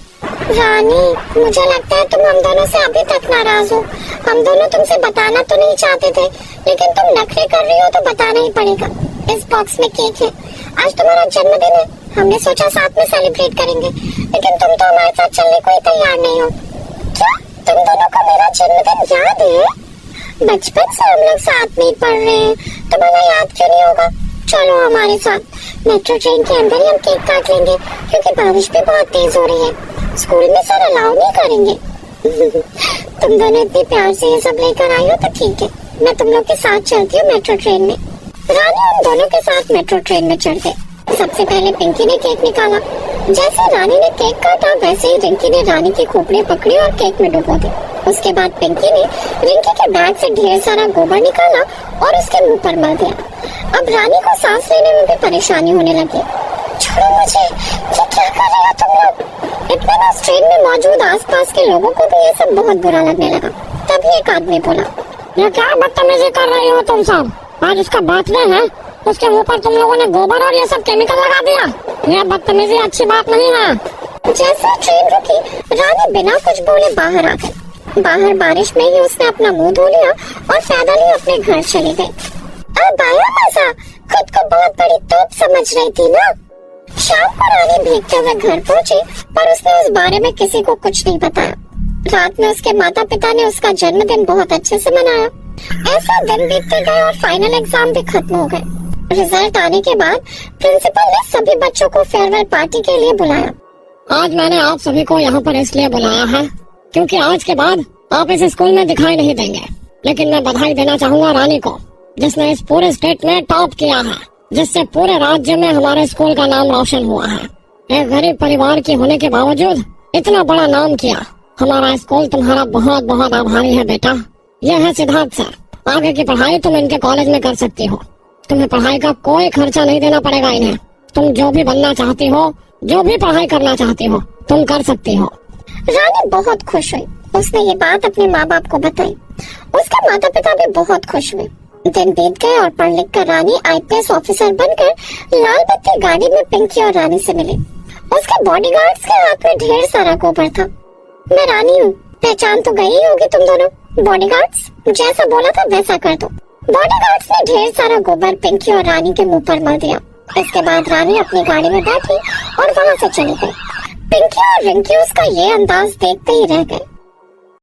रानी, मुझे लगता है तुम हम दोनों से अभी तक नाराज हो। हम दोनों तुमसे बताना तो नहीं चाहते थे, लेकिन तुम नखरे कर रही हो तो बताना ही पड़ेगा। इस बॉक्स में केक है, आज तुम्हारा जन्मदिन है। हमने सोचा साथ में सेलिब्रेट करेंगे, लेकिन तुम तो हमारे साथ चलने को ही तैयार नहीं हो। क्या तुम दोनों को मेरा जन्मदिन याद है? बचपन से हम लोग साथ में पढ़ रहे हैं, तुम्हें याद क्यों नहीं होगा? चलो हमारे साथ, मेट्रो ट्रेन के अंदर ही हम केक काट लेंगे, क्योंकि बारिश भी बहुत तेज हो रही है। स्कूल में सर अलाउ नहीं करेंगे। तुम दोनों इतने प्यार से ये सब लेकर आई हो तो ठीक है, मैं तुम लोग के साथ चलती हूँ मेट्रो ट्रेन में। रानी उन दोनों के साथ मेट्रो ट्रेन में चढ़ गई। सबसे पहले पिंकी ने केक निकाला। जैसे रानी ने केक काटा वैसे ही रिंकी ने रानी की खोपड़ी पकड़ी और केक में डुबो दी। उसके बाद पिंकी ने रिंकी के बैग से ढेर सारा गोबर निकाला और उसके मुंह पर मल दिया। अब रानी को सांस लेने में भी परेशानी होने लगी। छोड़ो मुझे, ये क्या कर रहे हो तुम लोग? इतने में ट्रेन में मौजूद आसपास के लोगों को भी ये सब बहुत बुरा लगने लगा। तभी एक आदमी बोला, ये क्या बदतमीजी कर रही हो तुम सब? आज उसका बर्थडे है, उसके मुंह पर तुम लोगों ने गोबर और ये सब केमिकल लगा दिया। यह बदतमीजी अच्छी बात नहीं है। जैसे ट्रेन रुकी, रानी बिना कुछ बोले बाहर आ गई। बाहर बारिश में ही उसने अपना मुंह धो लिया और पैदल ही अपने घर चली गई। अब आया मजा, खुद को बहुत बड़ी तोप समझ रही थी ना। शाम को रानी भीगते हुए घर पहुंची, पर उसने उस बारे में किसी को कुछ नहीं बताया। रात में उसके माता पिता ने उसका जन्मदिन बहुत अच्छे से मनाया। ऐसे दिन बीतते गए और फाइनल एग्जाम भी खत्म हो गए। रिजल्ट आने के बाद प्रिंसिपल ने सभी बच्चों को फेयरवेल पार्टी के लिए बुलाया। आज मैंने आप सभी को यहाँ पर इसलिए बुलाया है क्योंकि आज के बाद आप इस स्कूल में दिखाई नहीं देंगे। लेकिन मैं बधाई देना चाहूँगा रानी को, जिसने इस पूरे स्टेट में टॉप किया है, जिससे पूरे राज्य में हमारे स्कूल का नाम रोशन हुआ है। एक गरीब परिवार की होने के बावजूद इतना बड़ा नाम किया। हमारा स्कूल तुम्हारा बहुत बहुत आभारी है बेटा। यह है सिद्धार्थ सर, आगे की पढ़ाई तुम इनके कॉलेज में कर सकती हो। तुम्हें पढ़ाई का कोई खर्चा नहीं देना पड़ेगा इन्हें। तुम जो भी बनना चाहती हो, जो भी पढ़ाई करना चाहती हो, तुम कर सकती हो। रानी बहुत खुश हुई। उसने ये बात अपने माँ बाप को बताई। उसके माता पिता भी बहुत खुश हुए। दिन बीत गए और पढ़ लिख कर रानी IPS ऑफिसर बनकर लाल बत्ती गाड़ी में पिंकी और रानी से मिली। उसके बॉडीगार्ड्स के हाथ में ढेर सारा गोबर था। मैं रानी हूँ, पहचान तो गई होगी तुम दोनों। बॉडीगार्ड्स, जैसा बोला था वैसा कर दो। बॉडीगार्ड्स ने ढेर सारा गोबर पिंकी और रानी के मुंह पर मल दिया। इसके बाद रानी अपनी गाड़ी में बैठी और वहाँ से चली गई। पिंकी और रिंकी उसका ये अंदाज देखते ही रह गए।